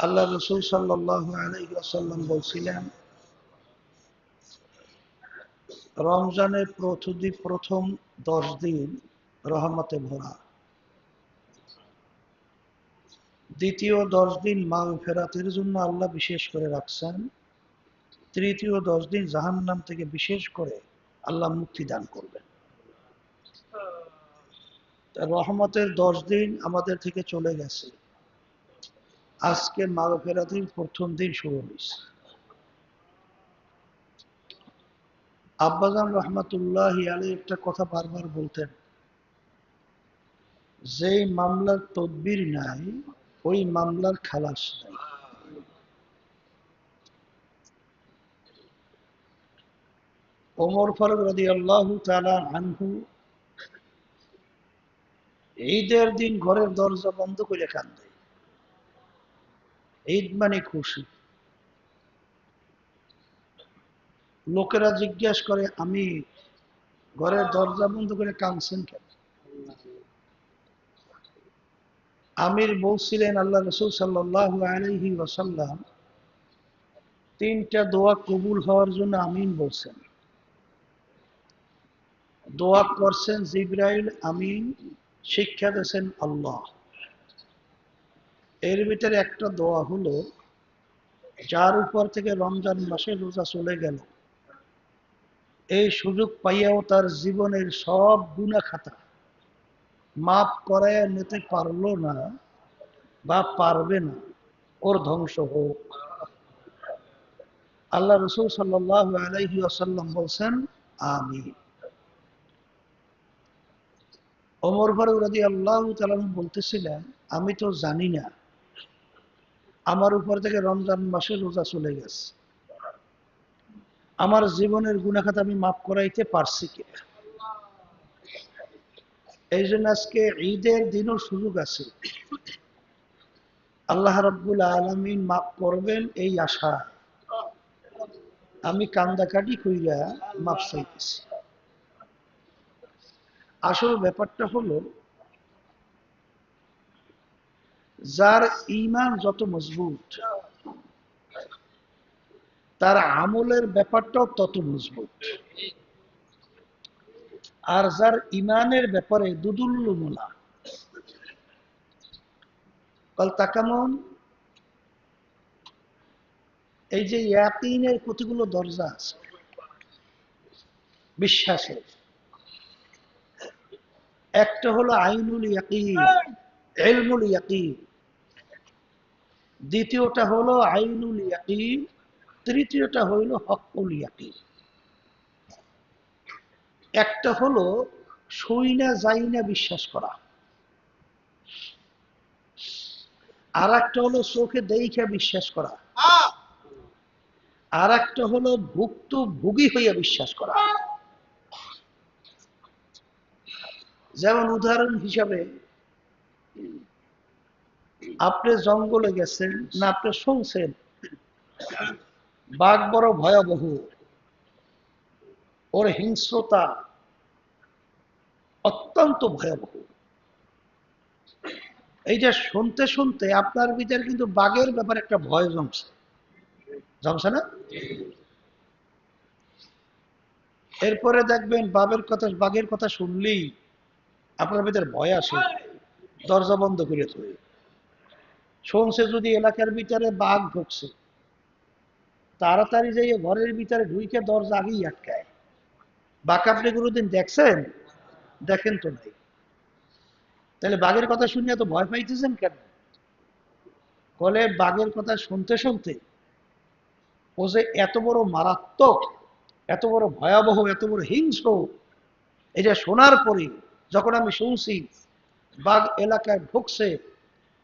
আল্লাহ রসুল সাল্লাল্লাহু আলাইহি ওয়াসাল্লাম বলছিলেন, রমজানের প্রথম 10 দিন রহমতে ভরা, দ্বিতীয় 10 দিন মাগফিরাতের জন্য আল্লাহ বিশেষ করে রাখছেন, তৃতীয় 10 দিন জাহান্নাম থেকে বিশেষ করে আল্লাহ মুক্তি দান করবেন। রহমতের 10 দিন আমাদের থেকে চলে গেছে, আজকে মাগফিরাতের প্রথম দিন শুরু হয়েছে। আব্বাজান রহমাতুল্লাহি আলাইহি একটা কথা বারবার বলতেন, যেই মামলার তদবির নাই ওই মামলার খালাস নাই। ওমর ফারুক রাদিয়াল্লাহু তাআলা আনহু ঈদের দিন ঘরের দরজা বন্ধ করে কান্দে। ঈদ মানে খুশি। লোকেরা জিজ্ঞাসা করে, আমি ঘরের দরজা বন্ধ করে কাঁদছেন কেন? আমির বলছিলেন, আল্লাহ রাসূল সাল্লাল্লাহু আলাইহি ওয়াসাল্লাম 3টা দোয়া কবুল হওয়ার জন্য আমিন বলছেন। দোয়া করছেন জিবরাইল, আমিন শিক্ষা দিয়েছেন আল্লাহ। এর ভিতরে একটা দোয়া হলো, যার উপর থেকে রমজান মাসে রোজা চলে গেল, এই সুযোগ পাইয়াও তার জীবনের সব গুনাহ খাতা মাফ করাইয়া নিতে পারলো না বা পারবে না, ওর ধ্বংস হোক। আল্লাহ রসুল সাল্লাল্লাহু আলাইহি ওয়াসাল্লাম বলছেন, আমিন। ওমর ফারুক রাদিয়াল্লাহু তাআলা বলতেছিলেন, আমি তো জানি না আমার উপর থেকে রমজান মাসে রোজা চলে গেছে, আমার জীবনের গুনাহ খাতা আমি মাফ করাইতে পারছি কিনা। এই জন্য আজকে ঈদের দিনও সুযোগ আছে, আল্লাহ রাব্বুল আলামিন মাফ করবেন এই আশা আমি কান্দাকাটি কইরা মাফ চাইতেছি। আসল ব্যাপারটা হলো, যার ঈমান যত মজবুত তার আমলের ব্যাপারটাও তত মজবুত। আর যার ঈমানের ব্যাপারে দুদুল্লুমুলা, কাল তাকামন, এই যে ইয়াকিনের কতগুলো দরজা আছে বিশ্বাসের। একটা হলো আইনুল ইয়াকিন, ইলমুল ইয়াকিন। দ্বিতীয়টা হলো আইনুল ইয়াকিন, তৃতীয়টা হইল হকুল ইয়াকিন। একটা হলো সই না যাই না বিশ্বাস করা, আর একটা হলো চোখে দেইখা বিশ্বাস করা, আর একটা হলো ভুক্তভোগী হইয়া বিশ্বাস করা। যেমন উদাহরণ হিসাবে, আপনি জঙ্গলে গেছেন না, আপনি শুনছেন বাঘ বড় ভয়াবহ, ওর হিংস্রতা অত্যন্ত ভয়াবহ। এই যে শুনতে শুনতে আপনার ভিতরে কিন্তু বাঘের ব্যাপারে একটা ভয় জমছে, জমছে না? এরপরে দেখবেন বাঘের কথা শুনলেই আপনার ভিতরে ভয় আসে, দরজা বন্ধ করে থই। শুনছে যদি এলাকার ভিতরে বাঘ ঢুকছে, তাড়াতাড়ি যাইয়ে ঘরের ভিতরে ঢুইকে দরজা আগেই আটকায়। বাঘ আপনি কোনোদিন দেখছেন? দেখেন তো নাই। তাহলে বাঘের কথা শুনিয়া তো ভয় পাইতেছেন কেন? বলে বাঘের কথা শুনতে শুনতে ও যে এত বড় মারাত্মক, এত বড় ভয়াবহ, এত বড় হিংস্র, এটা শোনার পরে যখন আমি শুনছি বাঘ এলাকায় ঢুকছে,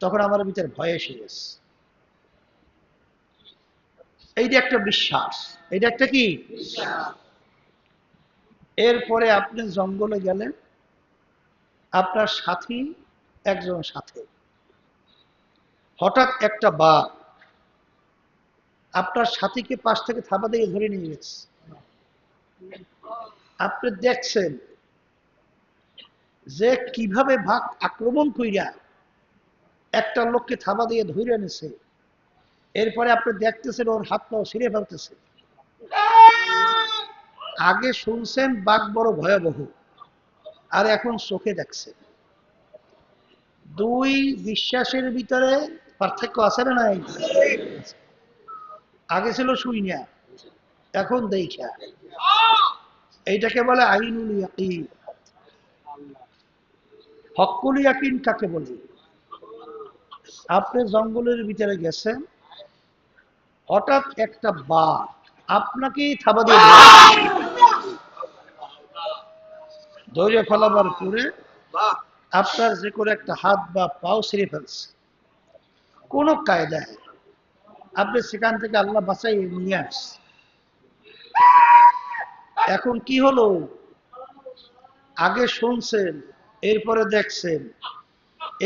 তখন আমার ভিতরে ভয় এসে গেছে। এইটা একটা বিশ্বাস, এটা একটা কি? এরপরে আপনি জঙ্গলে গেলেন, আপনার সাথী একজন সাথে, হঠাৎ একটা বাঘ আপনার সাথীকে পাশ থেকে থাবা দিয়ে ধরে নিয়ে গেছে। আপনি দেখছেন যে কিভাবে বাঘ আক্রমণ কইরা একটা লোককে থাবা দিয়ে ধরে এনেছে, এরপরে আপনি দেখতেছেন ওর হাত পাও ছিঁড়ে ফেলতেছে। আগে শুনছেন বাঘ বড় ভয়াবহ, আর এখন চোখে দেখছেন। দুই বিশ্বাসের ভিতরে পার্থক্য আছে না নাই? আগে ছিল শুইনা, এখন দেখা। এইটাকে বলে আইনুল ইয়াকিন। হক্কুল ইয়াকিন কাকে বলে? আপনি জঙ্গলের ভিতরে গেছেন, হঠাৎ একটা বাঘ আপনাকেই থাবা দিয়ে ধরে ফেলাবার পরে আপনার যে করে একটা হাত বা পাও ছিঁড়ে ফেলছে, কোন কায়দায় আপনি সেখান থেকে আল্লাহ বাঁচাই নিয়ে আসছে। এখন কি হলো? আগে শুনছেন, এরপরে দেখছেন,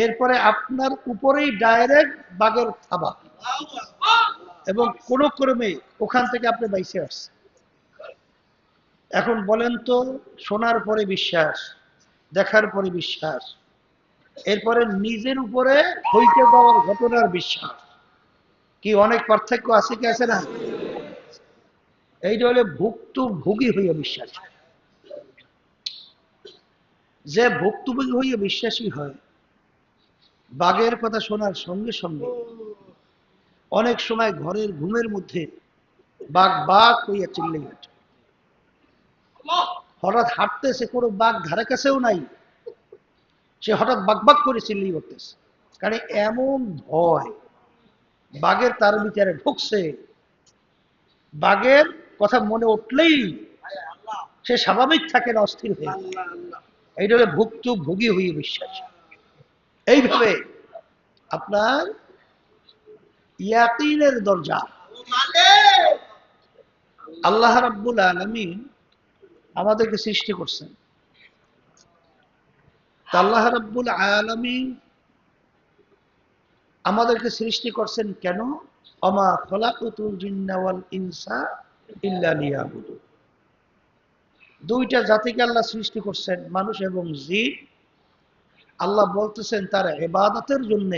এরপরে আপনার উপরেই ডাইরেক্ট বাঘের থাবা, এবং কোন ক্রমে ওখান থেকে আপনি বাইসে আসছেন। এখন বলেন তো, শোনার পরে বিশ্বাস, দেখার পরে বিশ্বাস, এরপরে নিজের উপরে হইতে যাওয়ার ঘটনার বিশ্বাস, কি অনেক পার্থক্য আছে কি আছে না? এইটা হলে ভুক্তভোগী হইয়া বিশ্বাস। যে ভুক্তভোগী হইয়া বিশ্বাসী হয়, বাঘের কথা শোনার সঙ্গে সঙ্গে অনেক সময় ঘরের ঘুমের মধ্যে বাঘ বাঘ হইয়া চিল্লাই ওঠে। হঠাৎ হাঁটতেছে, কোনো বাঘ ধারে কাছেও নাই, সে হঠাৎ বাঘ বাঘ করে চিল্লিয়ে উঠতেছে। কারণ এমন ভয় বাঘের তার ভিতরে ঢুকছে, বাঘের কথা মনে উঠলেই সে স্বাভাবিক থাকে না, অস্থির হয়ে। এইটা হলে ভুক্তভোগী হয়ে বিশ্বাস। এইভাবে আপনার ইয়াকিনের দরজা আল্লাহ রাব্বুল আলামিন আমাদেরকে সৃষ্টি করছেন। আল্লাহ রাব্বুল আলামিন আমাদেরকে সৃষ্টি করছেন কেন? ওমা খলাকুতুল জিন্না ওয়াল ইনসা ইল্লা লিয়াবুদুন। দুইটা জাতিকে আল্লাহ সৃষ্টি করছেন, মানুষ এবং জিন। আল্লাহ বলতেছেন তার ইবাদতের জন্য,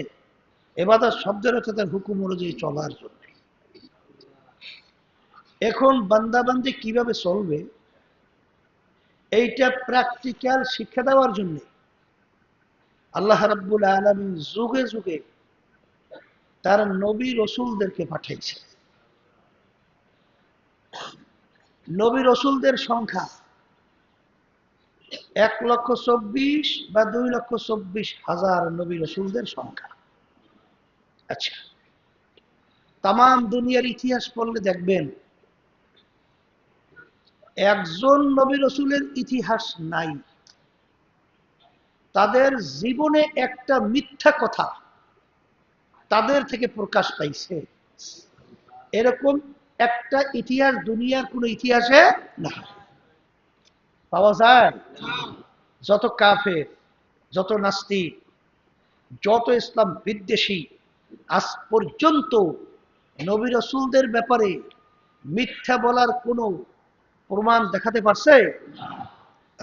ইবাদত শব্দের অর্থ তার হুকুম অনুযায়ী চলার জন্য। এখন বান্দাবান্দি কিভাবে চলবে এইটা প্র্যাকটিক্যাল শিক্ষা দেওয়ার জন্য আল্লাহ রাব্বুল আলামিন যুগে যুগে তার নবী রসুলদেরকে পাঠাইছে। নবী রসুলদের সংখ্যা 1,24,000 বা 2,24,000 নবী রসুলদের সংখ্যা। আচ্ছা, তাম দুনিয়ার ইতিহাস পড়লে দেখবেন একজন নবী রসুলের ইতিহাস নাই তাদের জীবনে একটা মিথ্যা কথা তাদের থেকে প্রকাশ পাইছে, এরকম একটা ইতিহাস দুনিয়ার কোন ইতিহাসে না পাওয়া যায়। যত কাফের, যত নাস্তিক, যত ইসলাম বিদ্বেষী আজ পর্যন্ত নবী রাসূলদের ব্যাপারে মিথ্যা বলার কোনো প্রমাণ দেখাতে পারছে?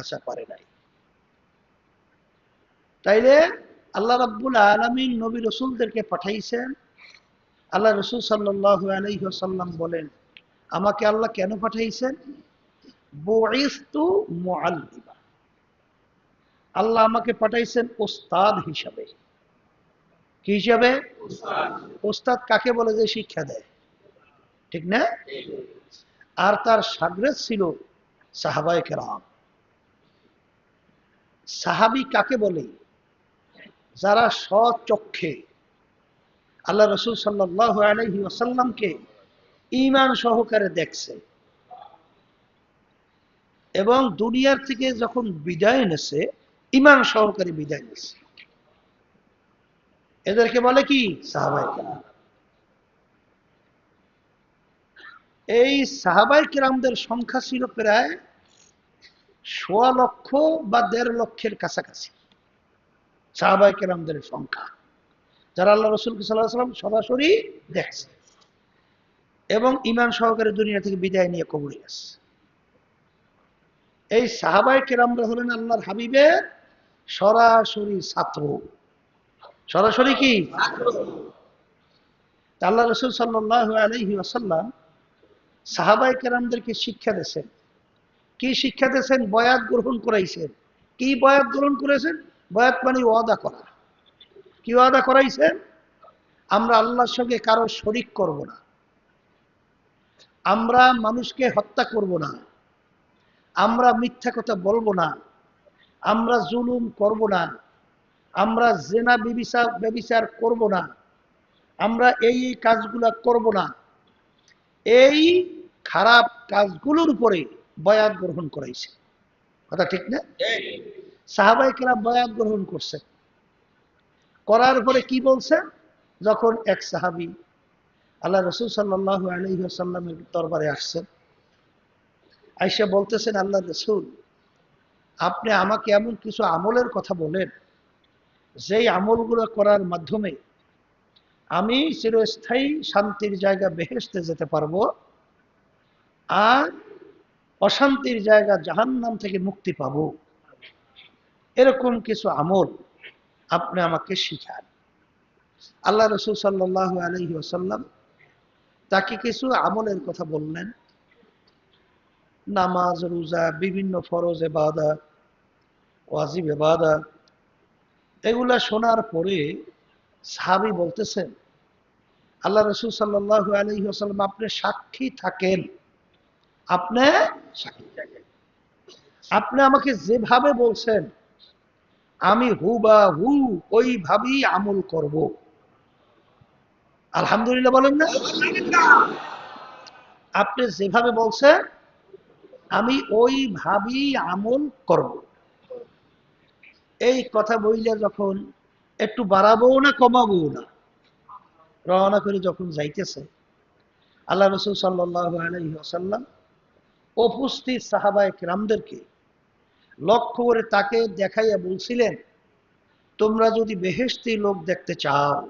আচ্ছা, পারে নাই। তাইলে আল্লাহ রাব্বুল আলামিন নবী রাসূলদেরকে পাঠাইছেন। আল্লাহ রাসূল সাল্লাল্লাহু আলাইহি ওয়াসাল্লাম বলেন, আমাকে আল্লাহ কেন পাঠাইছেন? বুইসতু মুআল্লিমা, আল্লাহ আমাকে পাঠাইছেন ওস্তাদ হিসাবে। কি হিসাবে? ওস্তাদ কাকে বলে? যে শিক্ষা দেয়, ঠিক না? আর তার শাগরেদ ছিল সাহাবায়ে কেরাম। সাহাবী কাকে বলে? যারা স্বচক্ষে আল্লাহ রাসূল সাল্লাল্লাহু আলাইহি ওয়াসাল্লামকে ঈমান সহকারে দেখছে এবং দুনিয়ার থেকে যখন বিদায় নেছে ঈমান সহকারে বিদায় নেছে, এদেরকে বলে কি? সাহাবায়ে কেরাম। এই সাহাবায়ে কেরামদের সংখ্যা ছিল প্রায় ১.৫ লক্ষ বা ১.৫ লক্ষের কাছাকাছি। সাহাবায়ে কেরামদের সংখ্যা যারা আল্লাহ রাসূলকে সাল্লাল্লাহু আলাইহি ওয়াসাল্লাম সরাসরি দেখছে এবং ঈমান সহকারে দুনিয়া থেকে বিদায় নিয়ে কবরে গেছে। এই সাহাবায়ে কেরামরা হলেন আল্লাহর হাবিবের সরাসরি ছাত্র। সরাসরি কি? আল্লাহ রাসূল সাল্লাল্লাহু আলাইহি ওয়াসাল্লাম সাহাবায়ে কেরামদেরকে শিক্ষা দিয়েছেন। কি শিক্ষা দিয়েছেন? বয়াত গ্রহণ করাইছেন। কি বয়াত গ্রহণ করেছেন? বয়াত মানে ওয়াদা করা। কি ওয়াদা করাইছেন? আমরা আল্লাহর সঙ্গে কারো শরীক করব না, আমরা মানুষকে হত্যা করব না, আমরা মিথ্যা কথা বলবো না, আমরা জুলুম করব না, আমরা জেনা ব্যভিচার করব না, আমরা এই কাজগুলা করব না। এই খারাপ কাজগুলোর উপরে বয়াত গ্রহণ করাইছে। কথা ঠিক না? সাহাবায়ে কেরাম বয়াত গ্রহণ করছে। করার পরে কি বলছে? যখন এক সাহাবী আল্লাহ রাসূল সাল্লাল্লাহু আলাইহি ওয়াসাল্লামের দরবারে আসছেন, আয়েশা বলতেছেন, আল্লাহ রাসূল, আপনি আমাকে এমন কিছু আমলের কথা বলেন যেই আমলগুলো করার মাধ্যমে আমি চিরস্থায়ী শান্তির জায়গা বেহেশতে যেতে পারবো, আর অশান্তির জায়গা জাহান্নাম থেকে মুক্তি পাবো। এরকম কিছু আমল আপনি আমাকে শিখান। আল্লাহ রাসূল সাল্লাল্লাহু আলাইহি ওয়াসাল্লাম তাকে কিছু আমলের কথা বললেন। নামাজ, রোজা, বিভিন্ন ফরজ ইবাদত, ওয়াজিব ইবাদত, এগুলা শোনার পরে সাহাবী বলতেছেন, আল্লাহ রাসূল সাল্লাল্লাহু আলাইহি ওয়াসাল্লাম, আপনি সাক্ষী থাকেন, আপনি সাক্ষী থাকেন, আপনি আমাকে যেভাবে বলছেন আমি হুবাহু ওইভাবেই আমল করব। আলহামদুলিল্লাহ বলেন না? আপনি যেভাবে বলছেন আমি ওইভাবেই আমল করব। এই কথা বইলে যখন একটু বাড়াবো না কমাবো না, রওনা করে যখন যাইতেছে, আল্লাহ রাসূল সাল্লাল্লাহু আলাইহি ওয়াসাল্লাম উপস্থিত সাহাবায়ে কেরামদেরকে লক্ষ্য করে তাকে দেখাইয়া বলছিলেন, তোমরা যদি বেহেশতি লোক দেখতে চাও,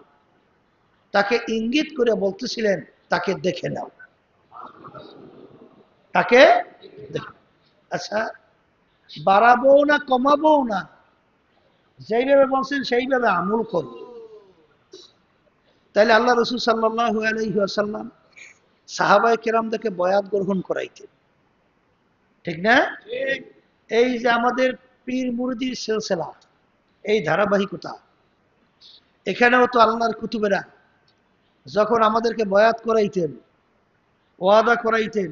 তাকে ইঙ্গিত করে বলতেছিলেন, তাকে দেখে নাও, তাকে দেখে। আচ্ছা, বাড়াবো না কমাবো না, যেইভাবে বলছেন সেইভাবে আমল করব। তাইলে আল্লাহ রাসূল সাল্লাল্লাহু আলাইহি ওয়াসাল্লাম সাহাবায়ে কেরামদেরকে বয়াত গ্রহণ করাইতেন, ঠিক না? এই যে আমাদের পীর মুরিদির সিলসিলা, এই ধারাবাহিকতা, এখানেও তো আল্লাহর কুতুবেরা যখন আমাদেরকে বয়াত করাইতেন, ওয়াদা করাইতেন,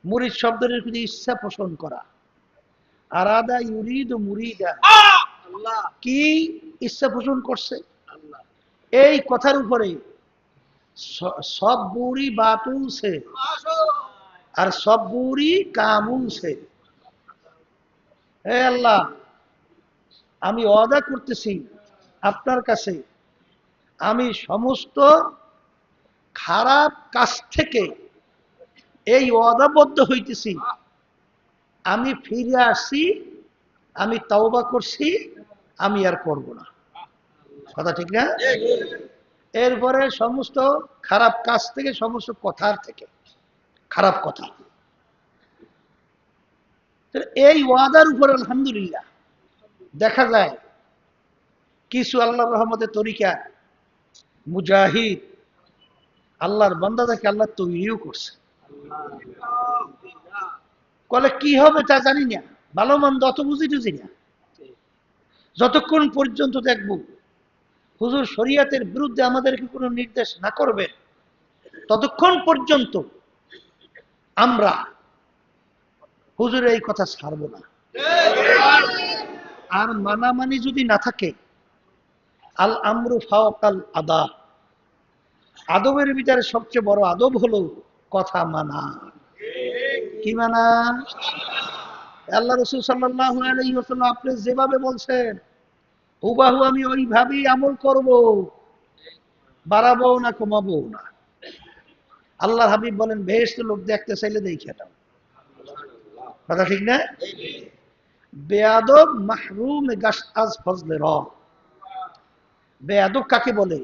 মুরিদ শব্দের প্রতি ইচ্ছা পোষণ করা, আরাদা ইউরিদু মুরিদা, কি ইচ্ছা পোষণ করছে? এই কথার উপরে সব বুড়ি বাতুল সে আর সব বুড়ি কামুল সে। হে আল্লাহ, আমি ওয়াদা করতেছি আপনার কাছে, আমি সমস্ত খারাপ কাজ থেকে এই ওয়াদাবদ্ধ হইতেছি, আমি ফিরে আসছি, আমি তাওবা করছি, আমি আর করব না। কথা ঠিক না? এরপরে সমস্ত খারাপ কাজ থেকে, সমস্ত কথার থেকে, খারাপ কথা, এই ওয়াদার উপর আলহামদুলিল্লাহ দেখা যায় কিছু আল্লাহর রহমতের তরিকা মুজাহিদ আল্লাহর বান্দাদেরকে আল্লাহ তৈরিও করছে। কলে কি হবে তা জানি না, ভালো মন্দ অত বুঝি টুঝি না, যতক্ষণ পর্যন্ত দেখব হুজুর শরিয়াতের বিরুদ্ধে আমাদেরকে কোনো নির্দেশ না করবেন, ততক্ষণ পর্যন্ত আমরা হুজুরের এই কথা ছাড়ব না। আর মানামানি যদি না থাকে, আল আমরু ফাওকাল আদাব, আদবের ভিতরে সবচেয়ে বড় আদব হলো কথা মানা। কি মানা? আল্লাহ রাসূল সাল্লাল্লাহু আলাইহি ওয়াসাল্লাম আপনি যেভাবে বলছেন হুবাহু আমি ওইভাবেই আমল করব, বাড়াবো না কমাবো না। আল্লাহর হাবিব বলেন, বেহেশতের লোক দেখতে চাইলে দেখে নাও। কথা ঠিক না? বেয়াদব মাহরুম গাশ আজ ফজলে র। বেয়াদব কাকে বলে?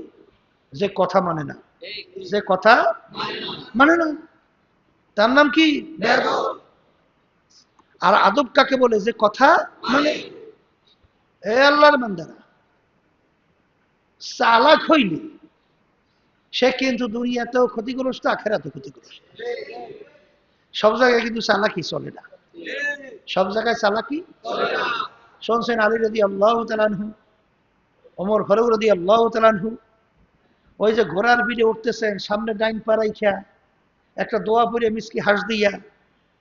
যে কথা মানে না, যে কথা মানে না, তার নাম কি? বেয়াদব। আর আদব কাকে বলে? যে কথা মানে। এ আল্লাহর বান্দারা, চালাক হইলে সে কিন্তু দুনিয়াতেও ক্ষতিগ্রস্ত, আখেরাতেও ক্ষতিগ্রস্ত। সব জায়গায় কিন্তু চালাকি চলে না, সব জায়গায় চালাকি চলে না। শুনছেন আলী রাদিয়াল্লাহু তাআলা আনহু, ওমর ফারুক রাদিয়াল্লাহু তাআলা আনহু ওই যে ঘোড়ার পিঠে উঠতেছেন, সামনে ডাইন পা রাইখা একটা দোয়া পড়ে মিসকি হাস দিয়া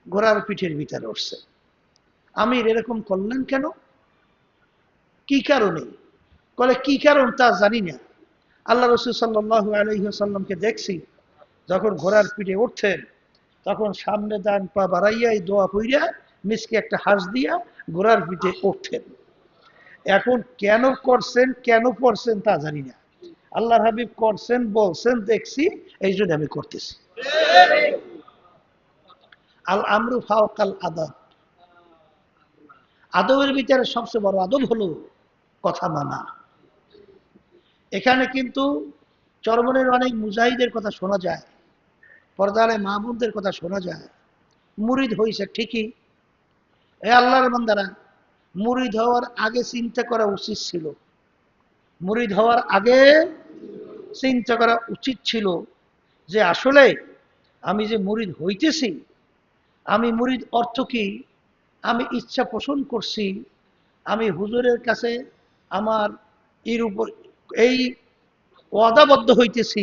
ঘোড়ার পিঠের ভিতরে উঠছে। আমির এরকম করলেন কেন, কি কারণে? বলে কি কারণ তা জানি না, আল্লাহ রাসূল সাল্লাল্লাহু আলাইহি ওয়াসাল্লামকে দেখছি যখন ঘোড়ার পিঠে উঠতেন তখন সামনে ডান পা বাড়াইয়া এই দোয়া পইরা মিসকি একটা হাস দিয়া ঘোড়ার পিঠে উঠতেন। এখন কেন করছেন, কেন পড়ছেন তা জানি না, আল্লাহর হাবিব করছেন, বলছেন, দেখছি, এই জন্য আমি করতেছি। আল আমরু ফাওকাল আদাব, আদবের ভিতরে সবচেয়ে বড় আদব হলো কথা মানা। এখানে কিন্তু চরমনের অনেক মুজাহিদের কথা শোনা যায়, পর্দালে মাহবুবদের কথা শোনা যায়। মুরিদ হইছে ঠিকই, এ আল্লাহর বান্দারা, মুরিদ হওয়ার আগে চিন্তা করা উচিত ছিল, মুরিদ হওয়ার আগে চিন্তা করা উচিত ছিল যে আসলে আমি যে মুরিদ হইতেছি, আমি মুরিদ অর্থ কি, আমি ইচ্ছা পোষণ করছি, আমি হুজুরের কাছে আমার এর উপর এই ওয়াদাবদ্ধ হইতেছি,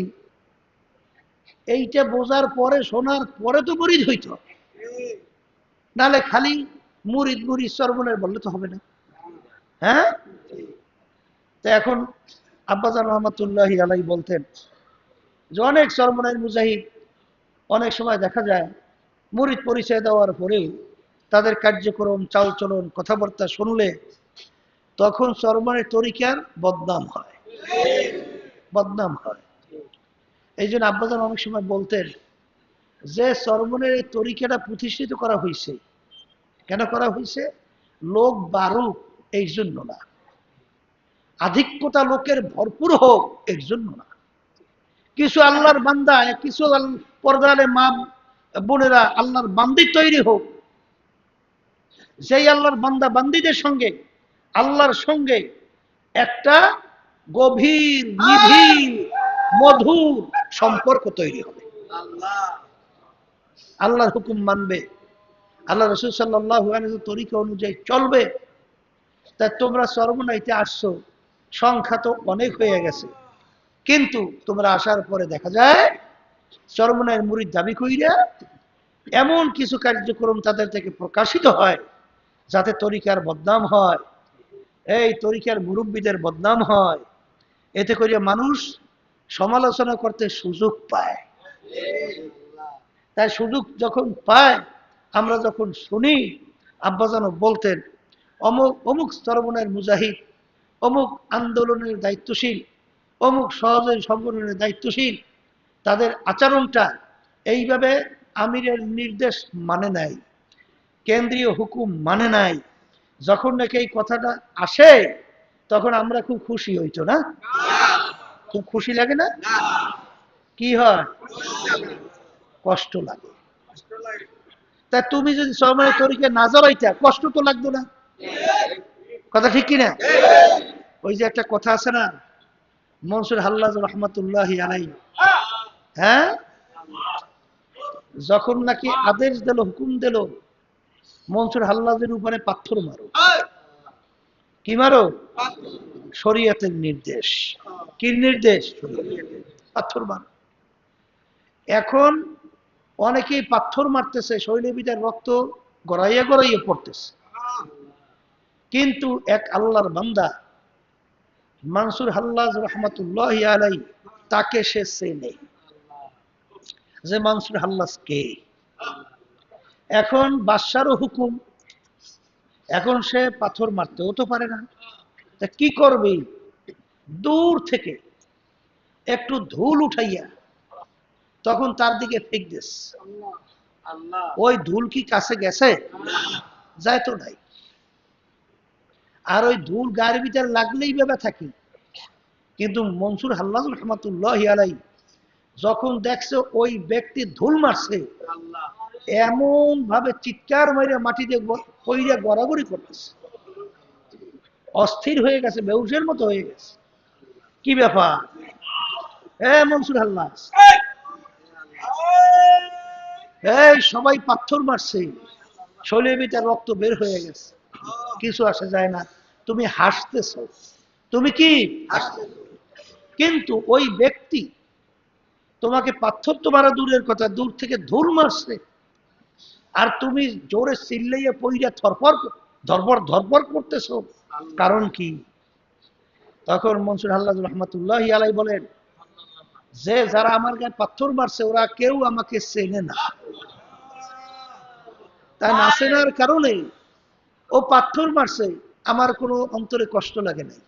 এইটা বোঝার পরে, শোনার পরে তো মুরিদ হইত, নাহলে খালি মুরিদ মুরিদ চরমনের বললে তো হবে না। হ্যাঁ, তো এখন আব্বাজান রহমাতুল্লাহি আলাইহি বলতেন যে অনেক চরমনের মুজাহিদ অনেক সময় দেখা যায় মুরিদ পরিচয় দেওয়ার পরেও তাদের কার্যক্রম, চালচলন, কথাবার্তা শুনলে তখন চরমনের তরিকার বদনাম হয়, বদনাম হয়। এই জন্য আব্বাজান অনেক সময় বলতেন যে চরমনের এই তরিকাটা প্রতিষ্ঠিত করা হয়েছে, কেন করা হয়েছে? লোক বাড়ুক এই জন্য না, আধিক্যতা লোকের ভরপুর হোক এর জন্য না, কিছু আল্লাহর বান্দা, কিছু পর্দারে মা বোনেরা আল্লাহর বান্দি তৈরি হোক, সেই আল্লাহর বান্দা বান্দিদের সঙ্গে আল্লাহর সঙ্গে একটা গভীর নিবিড় মধুর সম্পর্ক তৈরি হবে, আল্লাহর হুকুম মানবে, আল্লাহ রাসূল সাল্লাল্লাহু আলাইহি তরিকা অনুযায়ী চলবে। তাই তোমরা চরমনাইতে আসছো, সংখ্যা তো অনেক হয়ে গেছে, কিন্তু তোমরা আসার পরে দেখা যায় চরমনাইয়ের মুরিদ দাবি কইরা এমন কিছু কার্যক্রম তাদের থেকে প্রকাশিত হয় যাতে তরিকার বদনাম হয়, এই তরিকার মুরব্বীদের বদনাম হয়, এতে করে মানুষ সমালোচনা করতে সুযোগ পায়। তাই সুযোগ যখন পায়, আমরা যখন শুনি, আব্বাজানও বলতেন অমুক অমুক চরমনের মুজাহিদ, অমুক আন্দোলনের দায়িত্বশীল, অমুক সহযোগী সংগঠনের দায়িত্বশীল, তাদের আচরণটা এইভাবে আমিরের নির্দেশ মানে নাই, কেন্দ্রীয় হুকুম মানে নাই, যখন নাকি এই কথাটা আসে তখন আমরা খুব খুশি হইতো না? খুব খুশি লাগে না? কি হয়? কষ্ট লাগে। তা তুমি যদি সময় তরিকে না জড়াইতা, কষ্ট তো লাগতো না, কথা ঠিক কিনা? ওই যে একটা কথা আছে না, মনসুর হাল্লাজ রহমাতুল্লাহি আলাইহি, হ্যাঁ, যখন নাকি আদেশ দিল, হুকুম দিল মনসুর হাল্লাজের উপরে পাথর মারো, কি মারো? শরীয়তের নির্দেশ, কি নির্দেশ? পাথর মারো। এখন অনেকেই পাথর মারতেছে, শরীরের ভিতরে রক্ত গড়াইয়া গড়াইয়া পড়তেছে, কিন্তু এক আল্লাহর বান্দা মনসুর হাল্লাজ রহমাতুল্লাহি আলাইহি, তাকে সে চেনে যে মনসুর হাল্লাজ কে। এখন বাদশারও হুকুম, এখন সে পাথর মারতেও তো পারে না, তা কি করবে? দূর থেকে একটু ধুল উঠাইয়া তখন তার দিকে ফেক দিস, ওই ধুল কি কাছে গেছে? যায় তো নাই। আর ওই ধুল গায়ের ভিতরে লাগলেই ভেবে থাকি, কিন্তু মনসুর হাল্লাজ রহমাতুল্লাহি আলাইহি যখন দেখছে ওই ব্যক্তি ধুল মারছে, এমন ভাবে চিৎকার মাইরে মাটিতে পইরা গড়াগড়ি করতেছে, অস্থির হয়ে গেছে, বেহুশের মতো হয়ে গেছে। কি ব্যাপার? মনসুর আল্লাহ, এই সবাই পাথর মারছে, শরীরের ভিতরে রক্ত বের হয়ে গেছে, কিছু আসে যায় না, তুমি হাসতেছ, তুমি কি হাসতেছ। কিন্তু ওই ব্যক্তি তোমাকে পাথর তো মারা দূরের কথা, দূর থেকে ধুল মারছে, আর তুমি জোরে চিল্লাইয়া পইরা ধরপর ধরপর করতেছ, কারণ কি? তখন মনসুর আল্লাহ রহমতুল্লাহ আলাই বলেন যে যারা আমার গায়ে পাথর মারছে ওরা কেউ আমাকে চেনে না, তাই না চেনার কারণে ও পাথর মারছে, আমার কোনো অন্তরে কষ্ট লাগে নাই,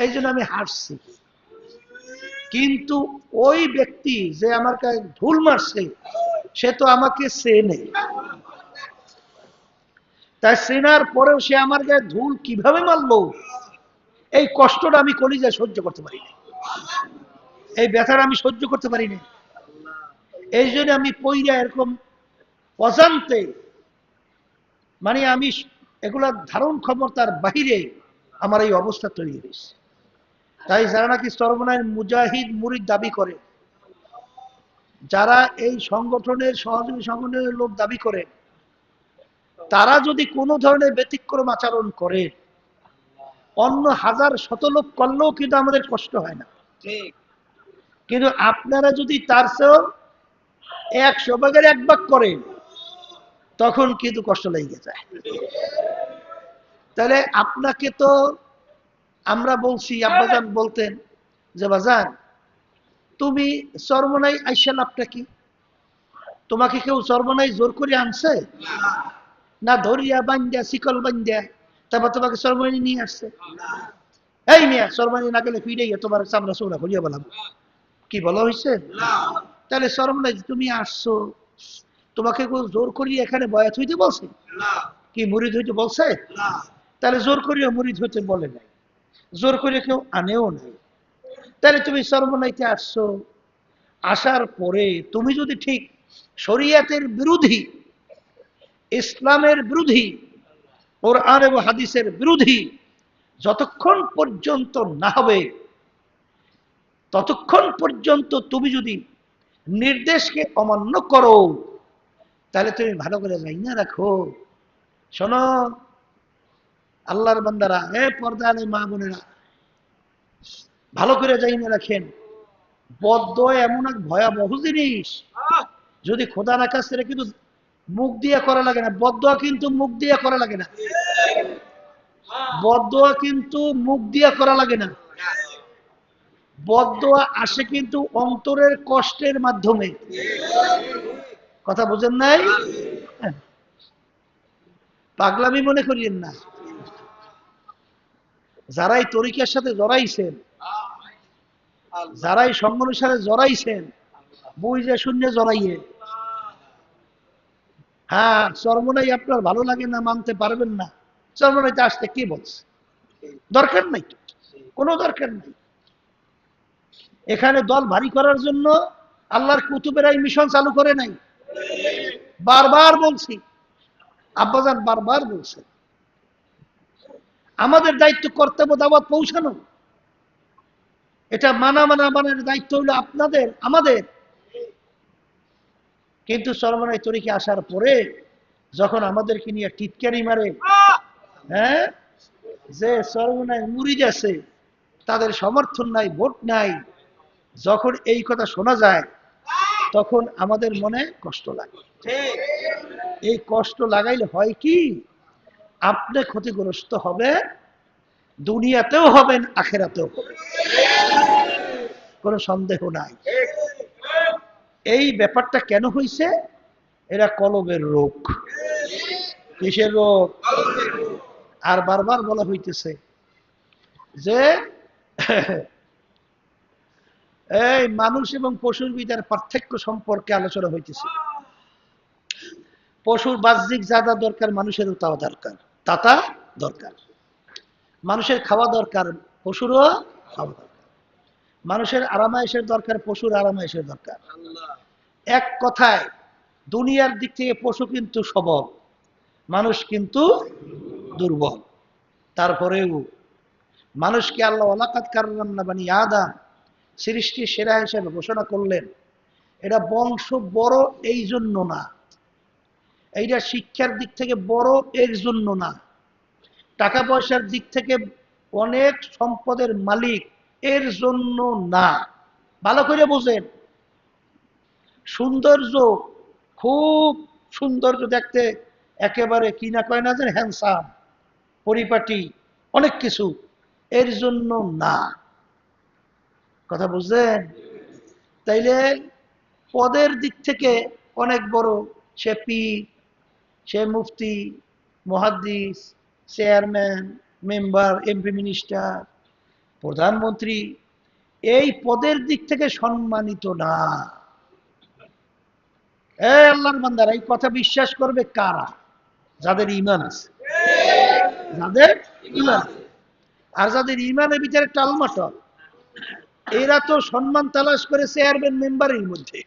এই জন্য আমি হাসছি। কিন্তু ওই ব্যক্তি যে আমার গায়ে ধুল মারছে সে তো আমাকে চেনে, তাই চেনার পরেও সে আমার গায়ে ধুল কিভাবে মারলো, এই কষ্টটা আমি কলিজায় সহ্য করতে পারি না, এই ব্যথাটা আমি সহ্য করতে পারি না। এই জন্য আমি পইরা এরকম অজান্তে, মানে আমি এগুলা ধারণ ক্ষমতার বাহিরে আমার এই অবস্থা তৈরি হয়েছে। তাই যারা নাকি চরমনায় মুজাহিদ মুরিদ দাবি করে, যারা এই সংগঠনের সহযোগী সংগঠনের লোক দাবি করে, তারা যদি কোনো ধরনের ব্যতিক্রম আচরণ করে, অন্য হাজার শত লোক করলেও কিন্তু আমাদের কষ্ট হয় না, কিন্তু আপনারা যদি তার চেয়েও 100 ভাগের 1 ভাগ করেন তখন কিন্তু কষ্ট লেগে যায়। তাহলে আপনাকে তো আমরা বলছি, আব্বাজান বলতেন যে বাজান তুমি চরমনাই আইসা লাভটা কি, তোমাকে কেউ চরমনাই জোর করে আনছে না, ধরিয়া বান্ধা শিকল বান্ধা তারপর তোমাকে চরমনাই নিয়ে আসছে? এই মিয়া চরমনাই না গেলে ফিরে তোমার চামড়া চৌড়া করিয়া বললাম, কি বলা হয়েছে? তাহলে চরমনাই তুমি আসছো, তোমাকে কেউ জোর করিয়ে এখানে বয়াত হইতে বলছে কি মুরিদ হইতে বলছে? তাহলে জোর করিয়া মুরিদ হইতে বলে নাই, জোর করে কেউ আনেও নাই। তাহলে তুমি চরমনাইতে আসছো, আসার পরে তুমি যদি ঠিক শরিয়াতের বিরোধী, ইসলামের বিরোধী, কোরআন এবং হাদিসের বিরোধী যতক্ষণ পর্যন্ত না হবে ততক্ষণ পর্যন্ত তুমি যদি নির্দেশকে অমান্য করো, তাহলে তুমি ভালো করে জাইনা রাখো। শোনো আল্লাহর বান্দারা, পর্দা আলে মা বোনেরা, ভালো করে জাইনা রাখেন, বদদোয়া এমন এক ভয়াবহ জিনিস, যদি খোদা না কাছে কিন্তু মুখ দিয়ে করা লাগে না, বদদোয়া কিন্তু মুখ দিয়ে করা লাগে না, বদদোয়া কিন্তু মুখ দিয়ে করা লাগে না, বদদোয়া আসে কিন্তু অন্তরের কষ্টের মাধ্যমে। কথা বুঝেন নাই? পাগলামি মনে করিয়েন না। যারাই তরিকার সাথে জড়াইছেন, যারাই সংগঠনের সাথে জড়াইছেন, বুঝে শূন্য জড়াইয়ে। হ্যাঁ, চরমনাই আপনার ভালো লাগে না, মানতে পারবেন না, চরমনাইতে আসতে কে বলছে? দরকার নাই, কোনো দরকার নাই। এখানে দল ভারী করার জন্য আল্লাহর কুতুবেরা এই মিশন চালু করে নাই, বারবার বলছি, আব্বাজান বারবার বলছে। আমাদের দায়িত্ব, কর্তব্য দাওয়াত পৌঁছানো, এটা মানার দায়িত্ব হলো আপনাদের আমাদের। কিন্তু চরমনাই তরিকে আসার পরে যখন আমাদেরকে নিয়ে টিটকারি মারে, হ্যাঁ, যে চরমনাই মুরিদ আছে, তাদের সমর্থন নাই, ভোট নাই, যখন এই কথা শোনা যায় তখন আমাদের মনে কষ্ট লাগে। এই কষ্ট লাগাইলে হয় কি, আপনি ক্ষতিগ্রস্ত হবে, দুনিয়াতেও হবেন, আখেরাতেও হবেন, কোনো সন্দেহ নাই। এই ব্যাপারটা কেন হয়েছে? এরা কলবের রোগ। কিসের রোগ? আর বারবার বলা হইতেছে যে এই মানুষ এবং পশুর ভিতরে পার্থক্য সম্পর্কে আলোচনা হইতেছে। পশুর বাহ্যিক যা দরকার মানুষেরও তাও দরকার, তা দরকার। মানুষের খাওয়া দরকার, পশুরও খাওয়া দরকার। মানুষের আরামায়েশের দরকার, পশুর আরামায়েশের দরকার। এক কথায় দুনিয়ার দিক থেকে পশু কিন্তু সবল, মানুষ কিন্তু দুর্বল। তারপরেও মানুষকে আল্লাহ ওয়ালাকাদ কাররামনা বানি আদম, সৃষ্টির সেরা হিসেবে ঘোষণা করলেন, এটা বংশ বড় এই জন্য না, এইটা শিক্ষার দিক থেকে বড় এর জন্য না, টাকা পয়সার দিক থেকে অনেক সম্পদের মালিক এর জন্য না। ভালো করে বোঝেন, সৌন্দর্য, খুব সৌন্দর্য দেখতে, একেবারে কি না কয় না যেন হ্যান্ডসাম, পরিপাটি, অনেক কিছু, এর জন্য না। কথা বুঝলেন? তাইলে পদের দিক থেকে অনেক বড়, সে পীর, সে মুফতি, মুহাদ্দিস, চেয়ারম্যান, মেম্বার, এমপি, মিনিস্টার, প্রধানমন্ত্রী, এই পদের দিক থেকে সম্মানিত না। আল্লাহর বান্দারা, এই কথা বিশ্বাস করবে কারা? যাদের ঈমান আছে, যাদের ঈমান আছে। আর যাদের ঈমানের ভিতরে টালমাটাল, এরা তো সম্মান তালাশ করে চেয়ারম্যান মেম্বারের মধ্যে,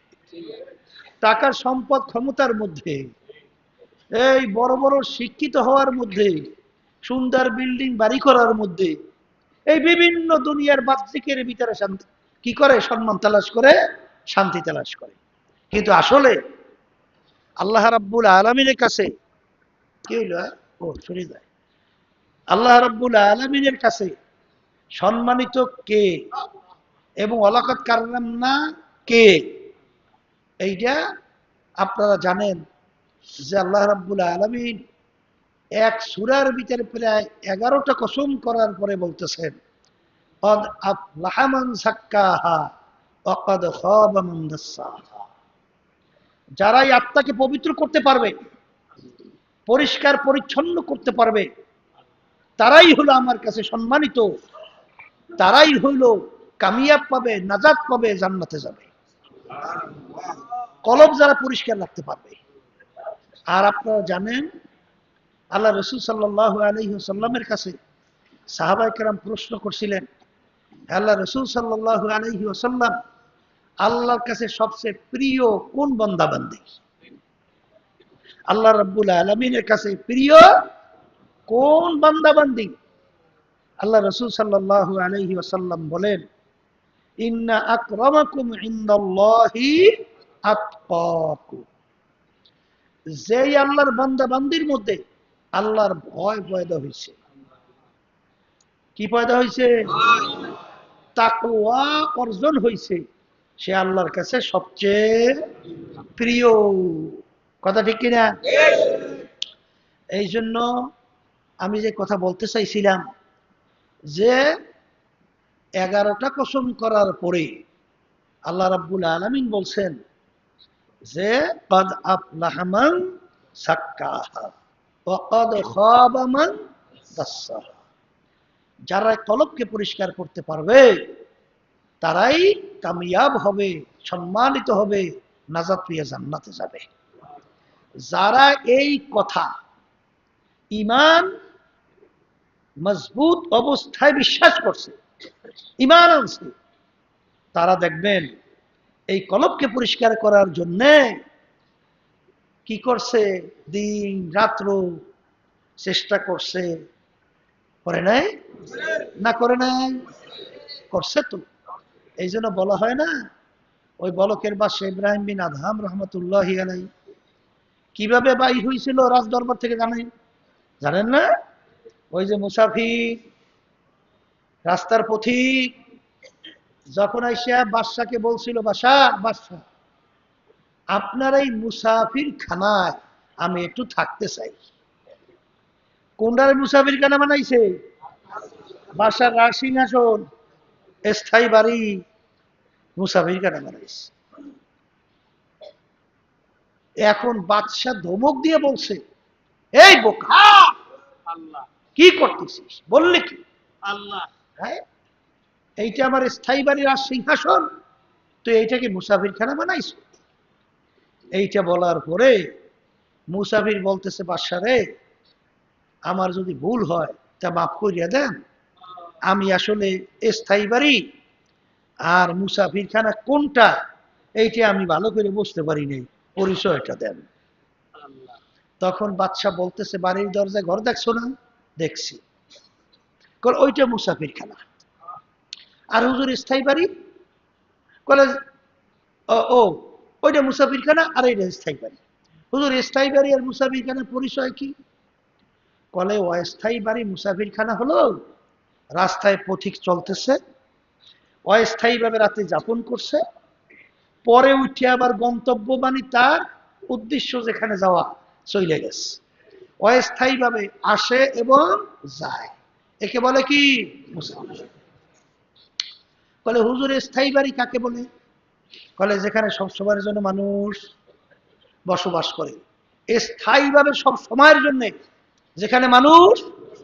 টাকার সম্পদ ক্ষমতার মধ্যে, এই বড় বড় শিক্ষিত হওয়ার মধ্যে, সুন্দর বিল্ডিং বাড়ি করার মধ্যে, এই বিভিন্ন দুনিয়ার বাহ্যিকের ভিতরে শান্তি কি করে, সম্মান তালাশ করে, শান্তি তালাশ করে। কিন্তু আসলে আল্লাহ রাব্বুল আলামিনের কাছে কি হইল, ও সরে যায়, আল্লাহ রাব্বুল আলামিনের কাছে সম্মানিত কে এবং ওয়ালাকাদ কাররামনা কে, এইটা আপনারা জানেন যে আল্লাহ রাব্বুল আলামিন এক সূরার ভিতরে প্রায় 11টা কসম করার পরে বলতেছেন, قد أفلح من زكاها وقد خاب من دساها। যারা এই আত্মাকে পবিত্র করতে পারবে, পরিষ্কার পরিচ্ছন্ন করতে পারবে, তারাই হলো আমার কাছে সম্মানিত, তারাই হইল কামিয়াব পাবে, নাজাত পাবে, জান্নাতে যাবে। কলব যারা পরিষ্কার রাখতে পারবে। আর আপনারা জানেন, আল্লাহ রাসূল সাল্লাল্লাহু আলাইহি ওয়াসাল্লামের কাছে সাহাবায়ে কেরাম প্রশ্ন করছিলেন, আল্লাহ রাসূল সাল্লাল্লাহু আলাইহি ওয়াসাল্লাম, আল্লাহর কাছে সবচেয়ে প্রিয় কোন বান্দা বান্দি? আল্লাহ রাব্বুল আলামিনের কাছে প্রিয় কোন বান্দা বান্দি? আল্লাহ রাসূল সাল্লাল্লাহু আলাইহি ওয়াসাল্লাম বলেন, ইন্না আকরামাকুম ইনদাল্লাহি আতকাকুম। যেই আল্লাহর বান্দা বান্দির মধ্যে আল্লাহর ভয় পয়দা হয়েছে। কি পয়দা হয়েছে? তাকওয়া অর্জন হয়েছে, সে আল্লাহর কাছে সবচেয়ে প্রিয়। কথা ঠিক কিনা? এই জন্য আমি যে কথা বলতে চাইছিলাম, যে 11টা কসম করার পরে আল্লাহ রাব্বুল আলামিন বলছেন যে قد أفلح من زكاها وقد خاب من دساها। যারা কলবকে পরিষ্কার করতে পারবে তারাই কামিয়াব হবে, সম্মানিত হবে, নাজাত পেয়ে জান্নাতে যাবে। যারা এই কথা ঈমান মজবুত অবস্থায় বিশ্বাস করছে, ঈমান আনছে, তারা দেখবেন এই কলবকে পরিষ্কার করার জন্য কি করছে, দিন রাত্র চেষ্টা করছে। করে নাই? না করে নাই? করছে তো। এই জন্য বলা হয় না, ওই বলকের বাদশা ইব্রাহিম বিন আদহাম রহমতুল্লাহি আলাইহি কিভাবে বাই হয়েছিল রাজ দরবার থেকে, জানেন না? ওই যে মুসাফির, রাস্তার পথিক, যখন আইসা বাদশাকে বলছিল, বাদশা আপনার এই মুসাফির খানায় আমি একটু থাকতে চাই। কোনটার মুসাফির খানা বানাইছে? বাদশার রাজ সিংহাসন, স্থায়ী বাড়ি, মুসাফির খানা বানাইছে। এখন বাদশা ধমক দিয়ে বলছে, এই বোকা, কি করতেছিস? বললে কি? আল্লাহ, হ্যাঁ, এইটা আমার স্থায়ী বাড়ির রাজ সিংহাসন, তো এইটাকে মুসাফির খানা বানাইছো? এইটা বলার পরে মুসাফির বলতেছে, বাদশা রে, আমার যদি ভুল হয় তা মাফ করিয়া দেন, আমি আসলে স্থায়ী বাড়ি আর মুসাফিরখানা কোনটা এইটা আমি ভালো করে বুঝতে পারি নাই, পরিচয়টা দেন। তখন বাদশা বলতেছে, বাড়ির দরজায় ঘর দেখছো না? দেখছি। ওইটা মুসাফিরখানা। আর হুজুর স্থায়ী বাড়ি? বলে ও ও ওইটা মুসাফিরখানা আর এইটা স্থায়ী বাড়ি। হুজুর স্থায়ী বাড়ি আর মুসাফিরখানার পরিচয় কি? বলে অস্থায়ী বাড়ি মুসাফিরখানা হলো রাস্তায় পথিক চলতেছে, অস্থায়ীভাবে রাতে যাপন করছে, পরে উঠে আবার গন্তব্য মানে তার উদ্দেশ্য যেখানে যাওয়া চলে গেছে, অস্থায়ীভাবে আসে এবং যায়, একে বলে কি মুসাফির। বলে হুজুর স্থায়ী বাড়ি কাকে বলে? বলে যেখানে সব সময়ের জন্য মানুষ বসবাস করে, স্থায়ীভাবে সব সময়ের জন্য যেখানে মানুষ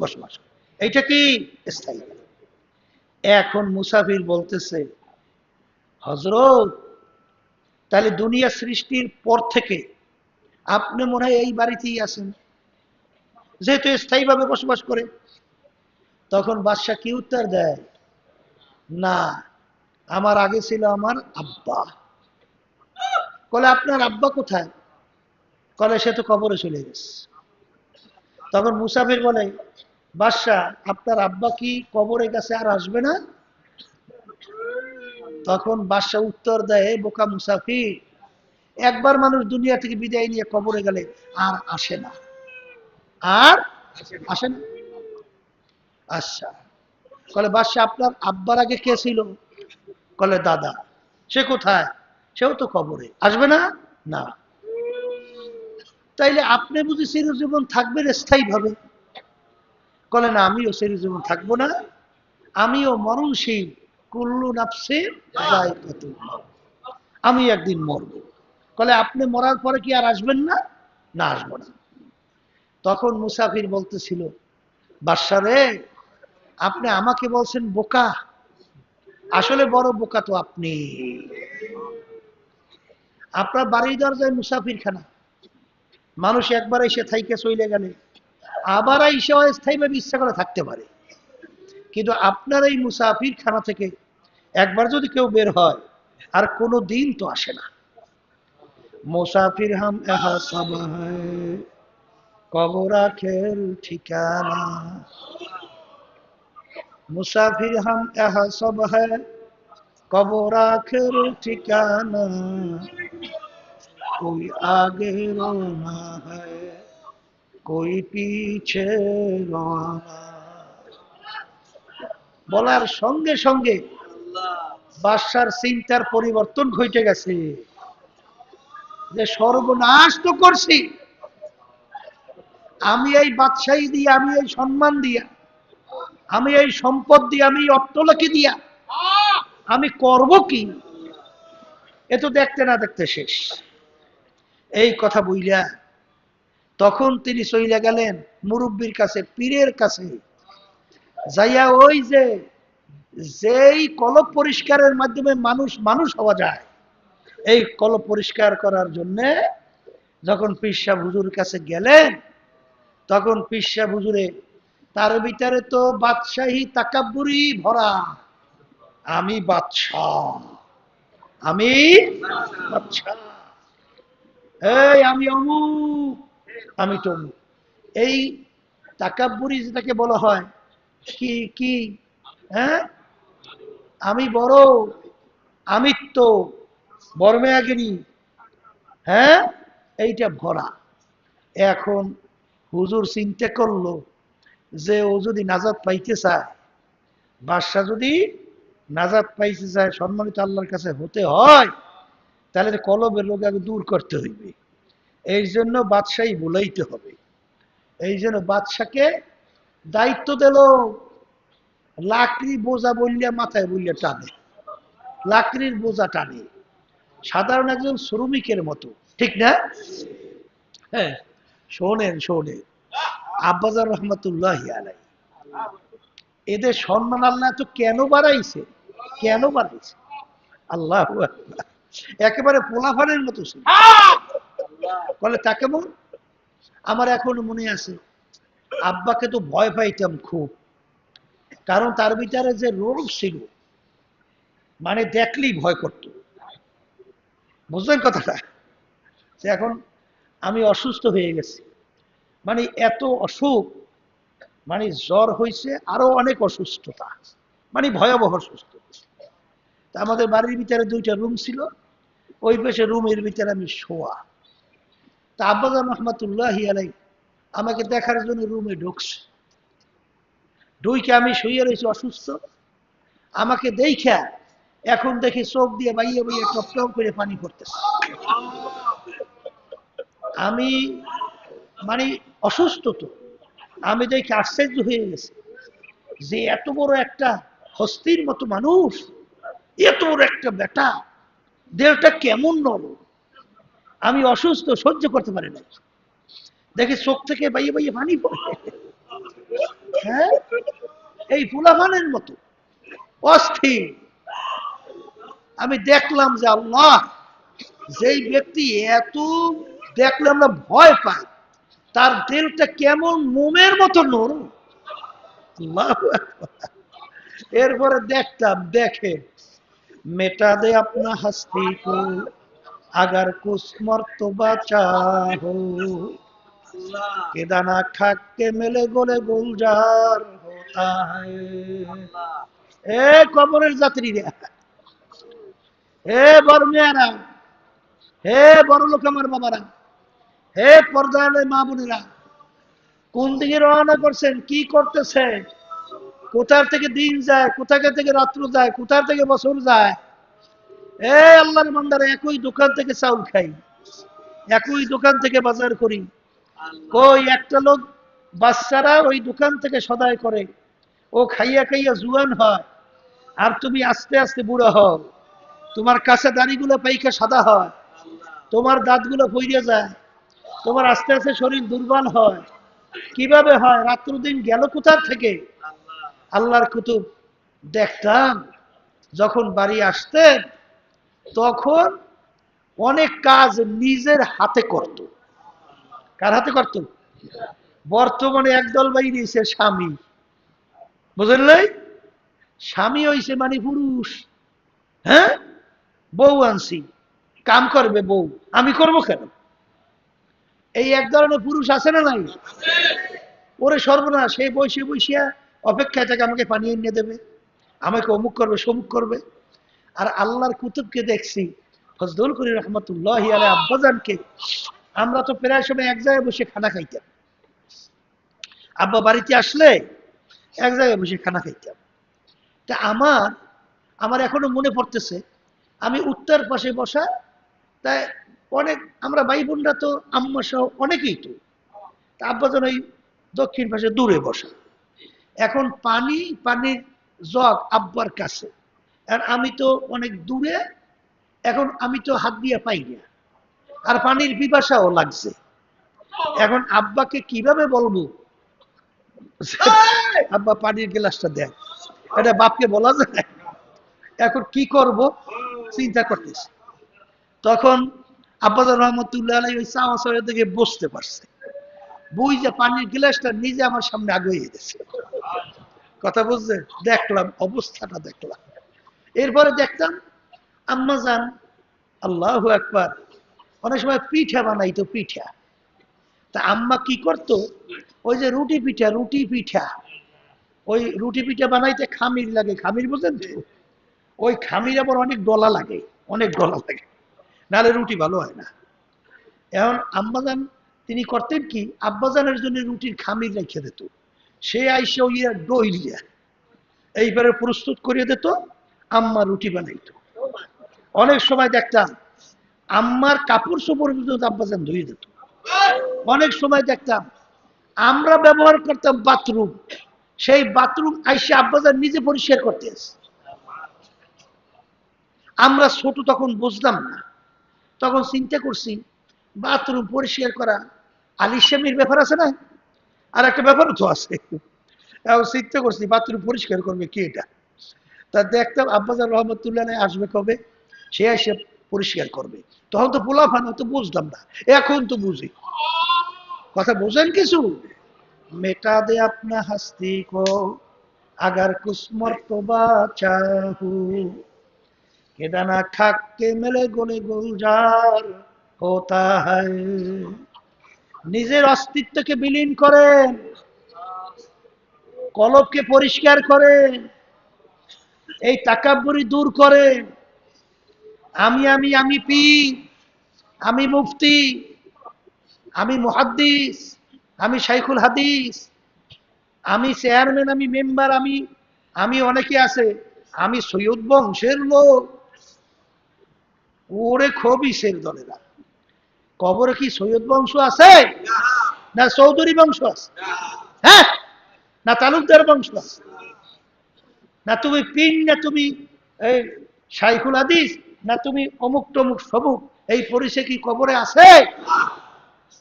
বসবাস করে, এইটা কি স্থায়ী। এখন মুসাফির বলতেছে, হযরত তাহলে দুনিয়া সৃষ্টির পর থেকে আপনি মনে হয় এই বাড়িতেই আছেন, যেহেতু স্থায়ীভাবে বসবাস করে। তখন বাদশা কি উত্তর দেয়? না, আমার আগে ছিল আমার আব্বা। বলে আপনার আব্বা কোথায়? বলে সে তো কবরে চলে গেছে। তখন মুসাফির বলে, বাদশা আপনার আব্বা কি কবরে গেছে আর আসবে না? তখন বাদশা উত্তর দেয়, বোকা মুসাফির, একবার মানুষ দুনিয়া থেকে বিদায় নিয়ে কবরে গেলে আর আসে না, আর আসে না। আচ্ছা, বলে বাদশা আপনার আব্বার আগে কে ছিল? বলে দাদা। সে কোথায়? সেও তো কবরে, আসবে না? না। তাইলে আপনি বুঝি চিরজীবন থাকবেন স্থায়ী ভাবে? বলে না, আমিও চিরজীবন থাকবো না, আমিও মরণশীল, কুল্লু নাফসিন যায়কাতুল মাউত, আমি একদিন মরব। বলে আপনি মরার পরে কি আর আসবেন না? না, আসবো না। তখন মুসাফির বলতেছিল, বাদশা রে, আপনি আমাকে বলছেন বোকা, আসলে বড় বোকা তো আপনি। আপনার বাড়ির দরজায় মুসাফিরখানা, মানুষ একবার এসে থাইকে চলে গেলে আবার এসে অস্থায়ীভাবে ইচ্ছা করে থাকতে পারে, কিন্তু আপনার এই মুসাফিরখানা থেকে একবার যদি কেউ বের হয় আর কোনো দিন তো আসে না। মুসাফির হাম এহা সব হ্যায়, কবর আখের ঠিকানা। মুসাফির হাম এহা সব হ্যায়, কবর আখের ঠিকানা। कोई आगे रोना है, कोई पीछे रोना। বলার সঙ্গে সঙ্গে বাদশার চিন্তার পরিবর্তন ঘটে গেছে, যে সর্বনাশ তো করছি আমি, এই বাদশাহী দিয়ে, আমি এই সম্মান দিয়া, আমি এই সম্পদ দিয়ে, আমি এই অট্টলাকি দিয়া আমি করব কি? এ তো দেখতে না দেখতে শেষ। এই কথা বইলা তখন তিনি চইলা গেলেন মুরব্বীর কাছে, পীরের কাছে যাইয়া, ওই যে যেই কলব পরিষ্কারের মাধ্যমে মানুষ মানুষ হওয়া যায়, এই কলব পরিষ্কার করার জন্য যখন পীর সাহেব হুজুর কাছে গেলেন, তখন পীর সাহেব হুজুরে, তার ভিতরে তো বাদশাহী তাকাব্বুরি ভরা, আমি বাদশাহ, আমি বাদশাহ, এই আমি অমুক, আমি তমুক, এই তাকাব্বুরি যেটাকে বলা হয়, কি কি, হ্যাঁ, আমি বড়, আমিত্ব, বর্মেয়াগিরি, হ্যাঁ, এইটা ভরা। এখন হুজুর চিন্তা করলো যে ও যদি নাজাত পাইতে চায়, বাদশা যদি নাজাত পাইতে চায়, সম্মানিত আল্লাহর কাছে হতে হয়, তাহলে কলবের লোক আগে দূর করতে হইবে। এই জন্য বাদশাহী বলাইতে হবে। এই জন্য বাদশাকে দায়িত্ব দিল, লাকড়ি বোঝা বললে মাথায় বললে টানে, লাকড়ির বোঝা টানে, সাধারণ একজন শ্রমিকের মতো, ঠিক না? হ্যাঁ, শোনেন শোনেন, আব্বাজার রহমতুল্লাহ আলাই, এদের সম্মান আল্লাহ তো কেন বাড়াইছে, কেন বাড়াইছে? আল্লাহ আকবার। একেবারে পোলাফানের মতো ছিল। বলে তা কেমন? আমার এখনো মনে আছে, আব্বাকে তো ভয় পাইতাম খুব, কারণ তার ভিতরে যে রোগ ছিল, মানে দেখলেই ভয় করত। বুঝলেন কথাটা? যে এখন আমি অসুস্থ হয়ে গেছি, মানে এত অসুখ, মানে জ্বর হয়েছে, আরো অনেক অসুস্থতা, মানে ভয়াবহ অসুস্থ। আমাদের বাড়ির ভিতরে 2টা রুম ছিল, ওই পাশে রুমের ভিতরে আমি শোয়া। তা আব্বাজান রহমাতুল্লাহি আলাই আমাকে দেখার জন্য রুমে ঢুকছে। ঢুকে আমি শুয়ে রয়েছি অসুস্থ, আমাকে দেখা এখন দেখি চোখ দিয়ে বাইয়ে বাইয়ে টপ টপ করে পানি পড়তেছে। আমি মানে অসুস্থ তো, আমি দেখি আশ্চর্য হয়ে গেছি যে এত বড় একটা হস্তির মতো মানুষ, এত বড় একটা বেটা, দেহটা কেমন নরম। আমি অসুস্থ, সহ্য করতে পারি না, দেখি চোখ থেকে বাইয়ে বাইয়ে পানি পড়ে। হ্যাঁ, এই ফুলাফানের মতো অস্থির। আমি দেখলাম যে আল্লাহ, যেই ব্যক্তি এত দেখলে আমরা ভয় পাই, তার দিলটা কেমন মোমের মতো নরম। আল্লাহু আকবার। এরপরে দেখতাম, দেখে মেটা দে আপনা হস্তি কো अगर कुछ मर्तबा चाहो के दाना खा के मेले गोले गुलजार होता है। এ কবরের যাত্রীরা, হে বড় মেয়েরা, হে বড় লোক আমার বাবারা, হে পর্দায় মা বোনেরা, কোন দিকে রওনা করছেন, কি করতেছে, কোথা থেকে দিন যায়, কোথা থেকে রাত্র যায়, কোথা থেকে বছর যায়। এ আল্লাহর বান্দারা, একই দোকান থেকে চাউল খাই, একই দোকান থেকে বাজার করি। কই একটা লোক, বাচ্চারা ওই দোকান থেকে সদাই করে, ও খাইয়া খাইয়া জুয়ান হয়, আর তুমি আস্তে আস্তে বুড়ো হও, তোমার কাছে দাড়িগুলো পাইকা সাদা হয়, তোমার দাঁতগুলো ফইরে যায়, তোমার আস্তে আস্তে শরীর দুর্বল হয়। কিভাবে হয়? রাত্র দিন গেল কোথা থেকে? আল্লাহর কুতুব দেখতাম যখন বাড়ি আসতেন তখন অনেক কাজ নিজের হাতে করত। কার হাতে করত? বর্তমানে একদল বাইরেছে স্বামী, বুঝলেন? স্বামী হইছে মানে পুরুষ। হ্যাঁ, বউ আনছি, কাম করবে বউ, আমি করব কেন? এই এক ধরনের পুরুষ আছে না নাই? ওরে সর্বনাশ, সেই বসে বসিয়া অপেক্ষায় থাকে আমাকে পানি এনে দেবে, আমাকে অমুক করবে, সমুক করবে। আর আল্লাহর কুতুবকে দেখছি, ফজলুল করিম রহমতুল্লাহি আলাইহি আব্বাজানকে, আমরা তো প্রায় সময় এক জায়গায় বসে খানা খাইতাম। আব্বা বাড়িতে আসলে এক জায়গায় বসে খানা খাইতাম। তা আমার আমার এখনো মনে পড়তেছে, আমি উত্তর পাশে বসা, তাই অনেক আমরা ভাই বোনরা তো আম্মা সহ অনেকেই তো, তা আব্বাজান ওই দক্ষিণ পাশে দূরে বসা। এখন পানির জগ আব্বার কাছে, আর আমি তো অনেক দূরে, এখন আমি তো হাত দিয়ে পাই না, আর পানির পিপাসাও লাগছে। এখন আব্বাকে কিভাবে বলবো আব্বা পানির গ্লাসটা দেন, এটা বাপকে বলা যায়? এখন কি করব চিন্তা করতেছি। তখন আব্বাজান রহমতুল্লাহ আলাইহি ওই চাওয়া চাওয়া থেকে বসতে পারছে, বুঝ যে পানির গ্লাসটা নিজে আমার সামনে আগুয়ে গেছে। কথা বুঝছে? দেখলাম অবস্থাটা, দেখলাম। এরপরে দেখতাম আম্মা জান, আল্লাহু আকবার, অনেক সময় পিঠা বানাইতো, পিঠা। তা আম্মা কি করতো, ওই যে রুটি পিঠা, ওই রুটি পিঠা বানাইতে খামির লাগে, খামির বুঝেন তো? ওই খামির আবার অনেক ডলা লাগে, অনেক ডলা লাগে, নাহলে রুটি ভালো হয় না। এখন আম্মাজান তিনি করতেন কি, আব্বাজানের জন্য রুটির খামির রেখে দিত, সে আইসে ওই ডইলিয়া এইবারে প্রস্তুত করিয়ে দিত, আম্মা রুটি বানাইতো। অনেক সময় দেখতাম আম্মার কাপড় চোপড় পর্যন্ত আব্বাজান ধুয়ে দিত। অনেক সময় দেখতাম আমরা ব্যবহার করতাম বাথরুম, সেই বাথরুম আইসে আব্বাজান নিজে পরিষ্কার করতে আসে। আমরা ছোট তখন বুঝলাম না, তখন চিন্তা করছি বাথরুম পরিষ্কার করা আলিশামির ব্যাপার আছে না, আর একটা ব্যাপারও তো আছে। এখন চিন্তা করছি বাথরুম পরিষ্কার করবে কি এটা। তা দেখতাম আব্বাজান রহমতুল্লাহ আসবে কবে, সে এসে পরিষ্কার করবে। তখন তো পোলাপান, তো বুঝলাম না, এখন তো বুঝি। কথা বোঝেন কিছু? মেটা দে আপনা হস্তি কো अगर कुछ मर्तबा चाहू के दाना खा के मेले गोले गुलजार होता है। নিজের অস্তিত্বকে বিলীন করেন, কলবকে পরিষ্কার করেন, এই তাকাব্বুরি দূর করে। আমি পীর, আমি মুফতি, আমি মুহাদ্দিস, আমি শাইখুল হাদিস, আমি চেয়ারম্যান, আমি মেম্বার, আমি আমি অনেকে আছে, আমি সৈয়দ বংশের লোক। ওরে খবিসের দলেরা, কবরে কি সৈয়দ বংশ আছে? না চৌধুরী বংশ আছে? হ্যাঁ, না তালুকদার বংশ আছে? না তুমি পিন, না তুমি এই শাইখুল হাদিস, না তুমি অমুক টমুক সমুক, এই পরিচয় কি কবরে আছে?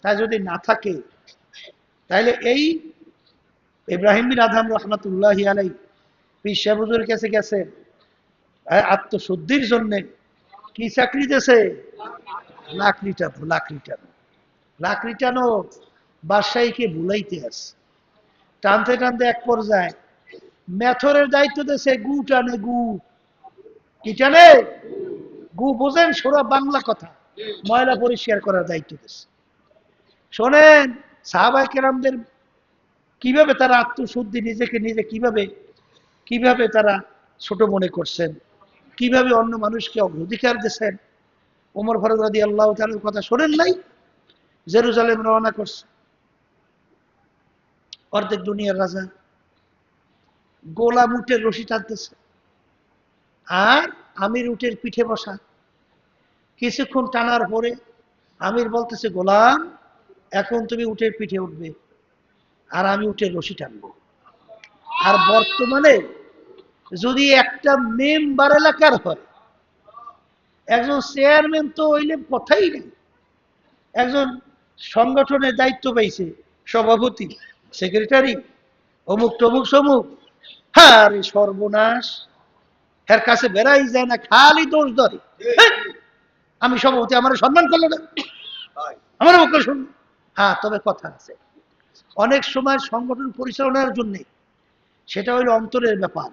তাই যদি না থাকে, তাহলে এই ইব্রাহিম বিন আদহাম রহমাতুল্লাহি আলাইহি পীর সাহেব হুজুরের কাছে গেছে আত্মশুদ্ধির জন্য। কি চাকরি দিয়েছে? লাকড়ি টানো, লাকড়ি টানো, লাকড়ি টানো। বাদশাহীকে ভুলাইতে আছে। টানতে টানতে এক পর্যায়ে মেথরের দায়িত্ব দিয়েছে, গু টানে, গু। কি টানে? গু বোঝেন? সোরা বাংলা কথা। ময়লা পরিষ্কার করার দায়িত্ব দিয়েছে। শোনেন, সাহাবায়ে কেরামদের কিভাবে তারা আত্মশুদ্ধি, নিজেকে নিজে কিভাবে কিভাবে তারা ছোট মনে করছেন, কিভাবে অন্য মানুষকে অগ্রাধিকার দিয়েছেন। ওমর ফারুক রাদিয়াল্লাহু তাআলার কথা শোনেন নাই? জেরুজালেম রওনা করছে, অর্ধেক দুনিয়ার রাজা, গোলাম উটের রশি টানতেছে, আর আমির উটের পিঠে বসা। কিছুক্ষণ টানার পরে আমির বলতেছে, গোলাম, এখন তুমি উটের পিঠে উঠবে, আর আমি উটের রশি টানবো। আর বর্তমানে যদি একটা মেম্বার এলাকার হয়, একজন চেয়ারম্যান তো হইলে কথাই নেই, একজন সংগঠনের দায়িত্ব পাইছে, সভাপতি, সেক্রেটারি, অমুক টমুক সমুক, আরে সর্বনাশ, এর কাছে বেড়াই যায় না, খালি দোষ ধরে। আমি সভাপতি, আমার সম্মান করলো না, আমার ওকে শুন। হ্যাঁ, তবে কথা আছে, অনেক সময় সংগঠন পরিচালনার জন্য সেটা হইল অন্তরের ব্যাপার।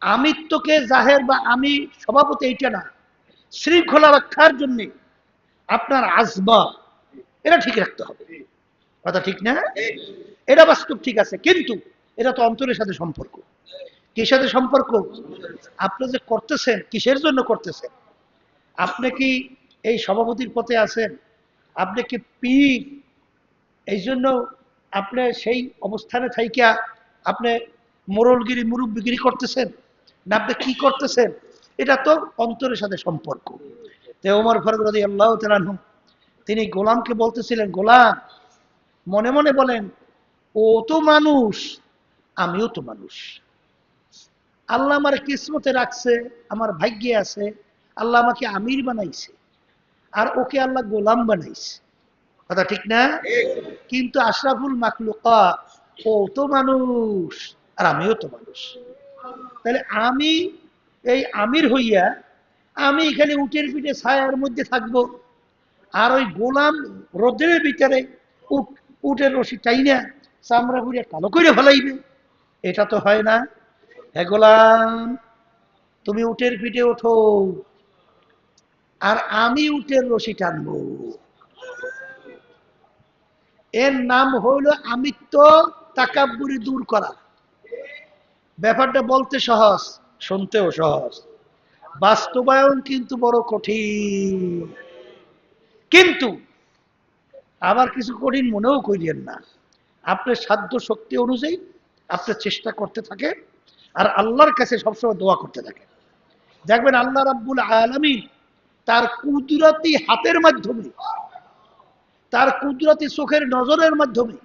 আমিত্বকে জাহের বা আমি সভাপতি এইটা না, শৃঙ্খলা রক্ষার জন্য আপনার আজমা এটা ঠিক রাখতে হবে। কথা ঠিক না? এটা বাস্তব ঠিক আছে, কিন্তু এটা তো অন্তরের সাথে সম্পর্ক। কিসের সাথে সম্পর্ক? আপনি যে করতেছেন, কিসের জন্য করতেছেন? আপনি কি এই সভাপতির পথে আছেন? আপনি কি পীর? এই জন্য আপনি সেই অবস্থানে থাইকা আপনি মোরলগিরি, মুরব্বিগিরি করতেছেন, না আপনি কি করতেছেন? এটা তো অন্তরের সাথে সম্পর্ক। তো ওমর ফারুক রাদিয়াল্লাহু তাআলা আনহু তিনি গোলামকে বলতেছিলেন, গোলাম, মনে মনে বলেন, ও তো মানুষ, আমিও তো মানুষ। আল্লাহ আমার কিসমতে রাখছে, আমার ভাগ্যে আছে, আল্লাহ আমাকে আমির বানাইছে, আর ওকে আল্লাহ গোলাম বানাইছে। কথা ঠিক না? কিন্তু আশরাফুল মাখলুকাত, ও তো মানুষ আর আমিও তো মানুষ। তাহলে আমি এই আমির হইয়া আমি এখানে উটের পিঠে ছায়ার মধ্যে থাকবো, আর ওই গোলাম রোদের ভিতরে উটের রশি টাইনা চামড়া ঘুরে কালো করে ফেলাইবে। এটা তো হয় না। হে গোলাম, তুমি উটের পিঠে ওঠো, আর আমি উটের রশি টানবো। এর নাম হইল আমিত্ব, তাকাব্বুরি দূর করা। ব্যাপারটা বলতে সহজ, শুনতেও সহজ, বাস্তবায়ন কিন্তু বড় কঠিন। কিন্তু আবার কিছু কঠিন মনেও করিয়েন না। আপনার সাধ্য শক্তি অনুযায়ী আপনার চেষ্টা করতে থাকেন, আর আল্লাহর কাছে সবসময় দোয়া করতে থাকেন। দেখবেন আল্লাহ রাব্বুল আলামিন তার কুদরতি হাতের মাধ্যমে, তার কুদরতি চোখের নজরের মাধ্যমে,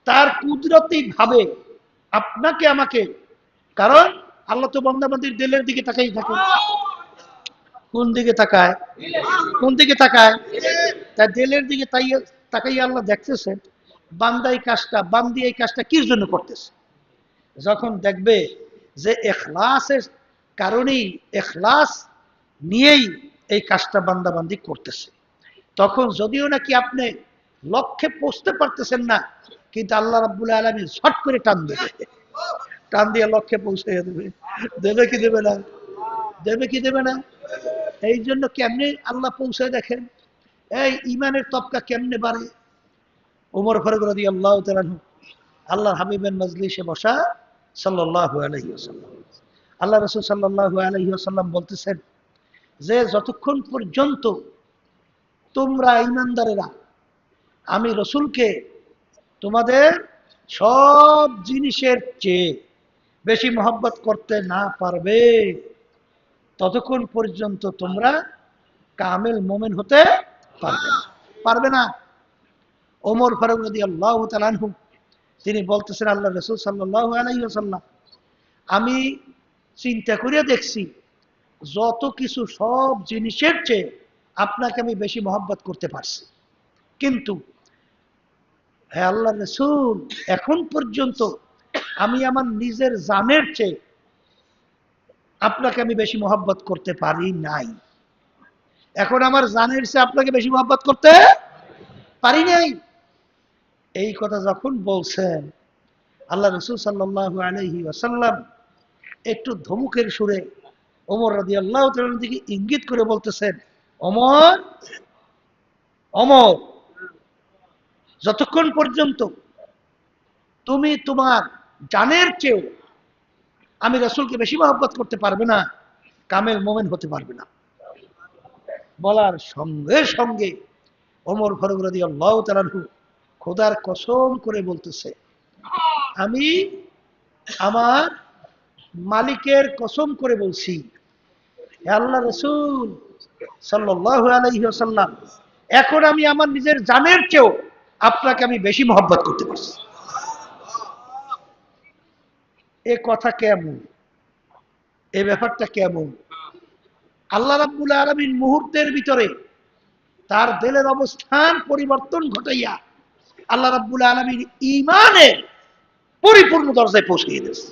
তার কুদরতি ভাবে আপনাকে আমাকে, কারণ আল্লাহ তো বান্দাবান্দির দিলের দিকে তাকাই থাকে। কোন দিকে তাকায়? কোন দিকে তাকায়? তার দিলের দিকে তাকাই আল্লাহ দেখতেছেন বান্দা এই কাজটা, বান্দি এই কাজটা কির জন্য করতেছে। যখন দেখবে যে ইখলাসের কারণেই, ইখলাস নিয়েই এই কাজটা বান্দাবান্দি করতেছে, তখন যদিও নাকি আপনি লক্ষ্যে পৌঁছতে পারতেছেন না, কিন্তু আল্লাহ রাব্বুল আলামিন শর্ট করে টান দেবে, টান দিয়ে লক্ষ্যে পৌঁছে দেবে। দেবে কি দেবে না? দেবে কি দেবে না? এই জন্য কেমনে আল্লাহ পৌঁছায় দেখেন, এই ইমানের তবকা কেমনে বাড়ে। ওমর ফারুক রাদিয়াল্লাহু তাআলা আনহু আল্লাহর হাবিবের মজলিসে বসা, সাল্লাল্লাহু আলাইহি ওয়াসাল্লাম, আল্লাহ রাসূল সাল্লাল্লাহু আলাইহি ওয়াসাল্লাম বলতেছেন যে যতক্ষণ পর্যন্ত তোমরা ঈমানদারেরা আমি রসুলকে তোমাদের সব জিনিসের চেয়ে বেশি মহব্বত করতে না পারবে, ততক্ষণ পর্যন্ত তোমরা কামেল মোমেন হতে পারবে না। ওমর ফারুক রাদিয়াল্লাহু তাআলা আনহু তিনি বলতেছেন, আল্লাহ রাসূল সাল্লাল্লাহু আলাইহি ওয়াসাল্লাম, আমি চিন্তা করে দেখছি যত কিছু সব জিনিসের চেয়ে আপনাকে আমি বেশি মহব্বত করতে পারছি, কিন্তু হ্যাঁ আল্লাহ রাসূল, এখন পর্যন্ত আমি আমার নিজের জানের চেয়ে আপনাকে আমি বেশি মহব্বত করতে পারি নাই। এখন আমার জানের চেয়ে আপনাকে বেশি মহব্বত করতে পারি নাই। এই কথা যখন বলছেন, আল্লাহ রাসূল সাল্লাল্লাহু আলাইহি ওয়াসাল্লাম একটু ধমকের সুরে ওমর রাদিয়াল্লাহু তাআলার দিকে ইঙ্গিত করে বলতেছেন, ওমর, ওমর, যতক্ষণ পর্যন্ত তুমি তোমার জানের চেয়েও আমি রাসূলকে বেশি মহব্বত করতে পারবে না, কামেল মোমেন হতে পারবে না। বলার সঙ্গে সঙ্গে ওমর ফারুক রাদিয়াল্লাহু তাআলা আনহু খোদার কসম করে বলতেছে, আমি আমার মালিকের কসম করে বলছি, হে আল্লাহ রাসূল সাল্লাল্লাহু আলাইহি ওয়াসাল্লাম, এখন আমি আমার নিজের জানের চেয়েও আপনাকে আমি বেশি মহব্বত করতে পারছি। এ কথা কেমন? এই ব্যাপারটা কেমন? আল্লাহ রাব্বুল আলামিন মুহূর্তের ভিতরে তার দিলের অবস্থান পরিবর্তন ঘটাইয়া আল্লাহ রাব্বুল আলামিন ঈমানের পরিপূর্ণ দরজায় পৌঁছিয়ে দিয়েছে।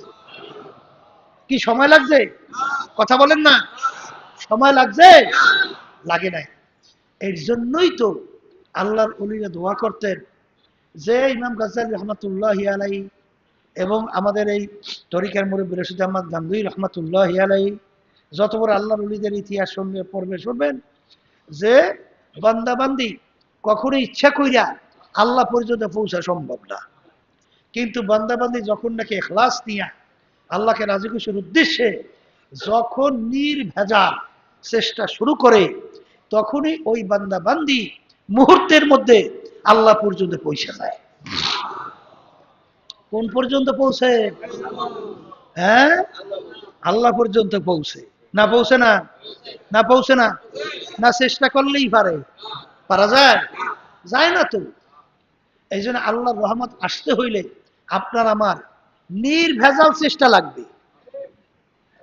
কি সময় লাগছে? কথা বলেন না, সময় লাগছে? লাগে নাই। এর জন্যই তো আল্লাহর ওলিরা দোয়া করতেন যে ইমাম গাজ্জালী রহমাতুল্লাহি আলাইহি এবং আমাদের এই তরিকার মুরব্বী রশিদ আহমদ গাঙ্গুহি রহমাতুল্লাহি আলাইহি যত বড় আল্লাহর ওলিদের ইতিহাস শুনবে পড়বে শুনবেন যে বান্দাবান্দি কখনো ইচ্ছা কইরা আল্লাহ পর্যন্ত পৌঁছা সম্ভব না, কিন্তু বান্দাবান্দি যখন নাকি ইখলাস নিয়া আল্লাহকে রাজি খুশির উদ্দেশ্যে যখন নির্ভেজাল চেষ্টা শুরু করে, তখনই ওই বান্দাবান্দি মুহূর্তের মধ্যে আল্লাহ পর্যন্ত পৌঁছে যায়। কোন পর্যন্ত পৌঁছে? হ্যাঁ, আল্লাহ পর্যন্ত পৌঁছে। না পৌঁছে না? না পৌঁছে না? না চেষ্টা করলেই পারে? পারা যায়? যায় না তো। এই জন্য আল্লাহর রহমত আসতে হইলে আপনার আমার নির্ভেজাল চেষ্টা লাগবে।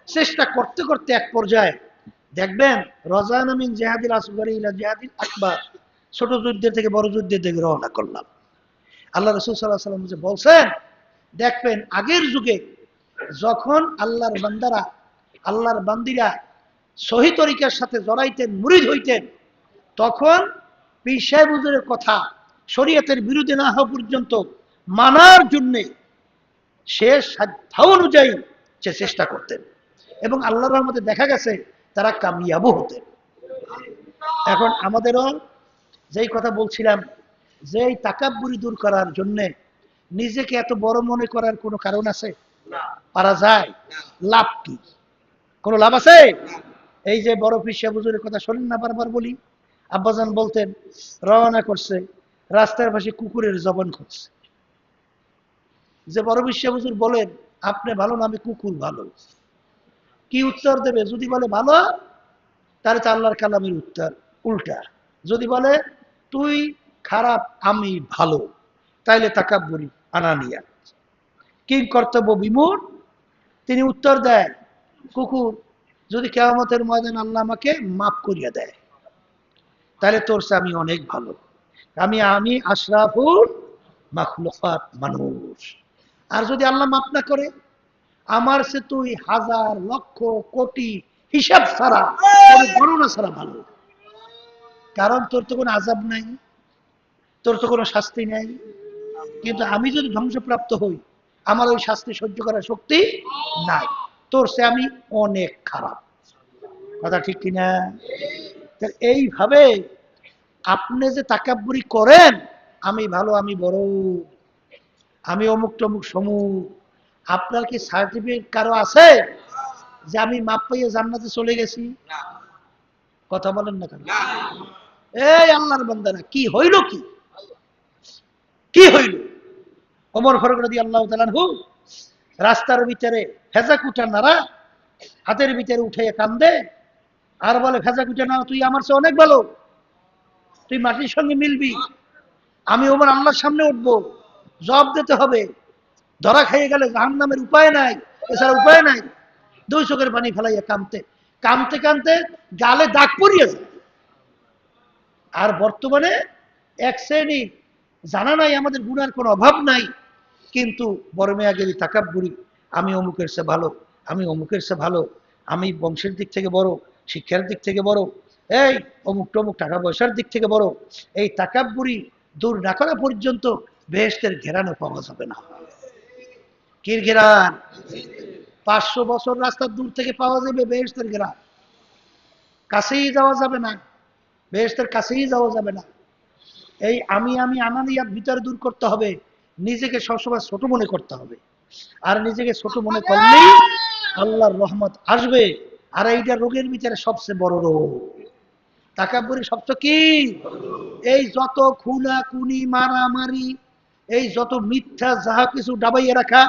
চেষ্টা করতে করতে এক পর্যায়ে দেখবেন রজানা মিন জিহাদিল আসগরি ইলা জিহাদিল আকবার, ছোট যুদ্ধের থেকে বড় যুদ্ধের দিকে রওনা করলাম। আল্লাহ রাসূল সাল্লাল্লাহু আলাইহি ওয়াসাল্লাম যে বলছেন, দেখবেন আগের যুগে যখন আল্লাহর বান্দারা আল্লাহর বান্দিরা সহি তরিকার সাথে জড়াইতেন, মুরিদ হইতেন, তখন পীর সাহেব হুজুরের কথা শরীয়তের বিরুদ্ধে না হওয়া পর্যন্ত মানার জন্যে সে সাধ্য অনুযায়ী সে চেষ্টা করতেন এবং আল্লাহর রহমতে দেখা গেছে তারা কামিয়াবও হতেন। এখন আমাদেরও যেই কথা বলছিলাম যে এই তাকাব্বুরি দূর করার জন্যে নিজেকে এত বড় মনে করার কোনো কারণ আছে? পারা যায়? লাভ কি? কোনো লাভ আছে? এই যে বড় পীর সাহেব হুজুরের কথা শোনেন না, বারবার বলি, আব্বাজান বলতেন রওনা করছে, রাস্তার পাশে কুকুরের জবান খুঁজছে, যে বড় পীর সাহেব হুজুর বলেন আপনি ভালো না আমি কুকুর ভালো, কি উত্তর দেবে? যদি বলে ভালো, তাহলে তো আল্লাহর কালামের উত্তর উল্টা। যদি বলে তুই খারাপ আমি ভালো, তাইলে তাকাব্বুরি আনানিয়া। কি কর্তব্য বিমূঢ়? তিনি উত্তর দেয় কুকুর, যদি কিয়ামতের ময়দানে আল্লাহ আমাকে মাফ করিয়া দেয় তাহলে তোর চেয়ে আমি অনেক ভালো, আমি আশরাফুল মাখলুকাত মানুষ। আর যদি আল্লাহ মাফ না করে, আমার সে তুই হাজার লক্ষ কোটি হিসাব ছাড়া গণনা ছাড়া ভালো, কারণ তোর তো কোনো আযাব নাই, তোর তো কোনো শাস্তি নাই। কিন্তু আমি যদি ধ্বংসপ্রাপ্ত হই, আমার ওই শাস্তি সহ্য করার শক্তি নাই, তোর সে আমি অনেক খারাপ। কথা ঠিক কিনা? এইভাবে আপনি যে তাকাব্বুরি করেন, আমি ভালো আমি বড় আমি অমুক টমুক সমুক, আপনার কি সার্টিফিকেট কারো আছে যে আমি মাপ পাইয়ে জান্নাতে চলে গেছি? কথা বলেন না কেন? এই আল্লাহর বান্দারা, কি হইল? কি হইল? ওমর ফারুক রাদিয়াল্লাহু তাআলা আনহু রাস্তার ভিতরে ভেজা কুটা নাড়া হাতের ভিতরে উঠে কান্দে আর বলে, ভেজা কুটা নাড়া, তুই আমার চেয়ে অনেক ভালো, তুই মাটির সঙ্গে মিলবি, আমি ওমর আল্লাহর সামনে উঠবো, জবাব দিতে হবে, ধরা খেয়ে গেলে জাহান্নামের উপায় নাই, এছাড়া উপায় নাই। দুই চোখের পানি ফেলাইয়া কাঁদতে কাঁদতে কাঁদতে গালে দাগ পড়িয়েছে। আর বর্তমানে এক শ্রেণী জানা নাই আমাদের গুনার কোনো অভাব নাই, কিন্তু বড় মেয়াগেরি তাকাব্বুরি, আমি অমুকের চেয়ে ভালো, আমি অমুকের চেয়ে ভালো, আমি বংশের দিক থেকে বড়, শিক্ষার দিক থেকে বড়, এই অমুক টমুক টাকা পয়সার দিক থেকে বড়, এই তাকাব্বুরি দূর না করা পর্যন্ত বেহেশতের ঘেরানো পাওয়া যাবে না। কির ঘেরান? 500 বছর রাস্তার দূর থেকে পাওয়া যাবে বেহেশতের ঘেরান, কাছেই যাওয়া যাবে না, বেহেশতের কাছেই যাওয়া যাবে না। এই আমি আনানিয়াত ভিতরে দূর করতে হবে, নিজেকে সবসময় ছোট মনে করতে হবে, আর নিজেকে ছোট মনে করলেই আল্লাহর রহমত আসবে। আর এইটা রোগের ভিতরে সবচেয়ে বড় রোগ। তাকাব্বুরি শব্দ কি? এই যত খুনাখুনি মারামারি, এই যত মিথ্যা যাহা কিছু ডাবাইয়া রাখা,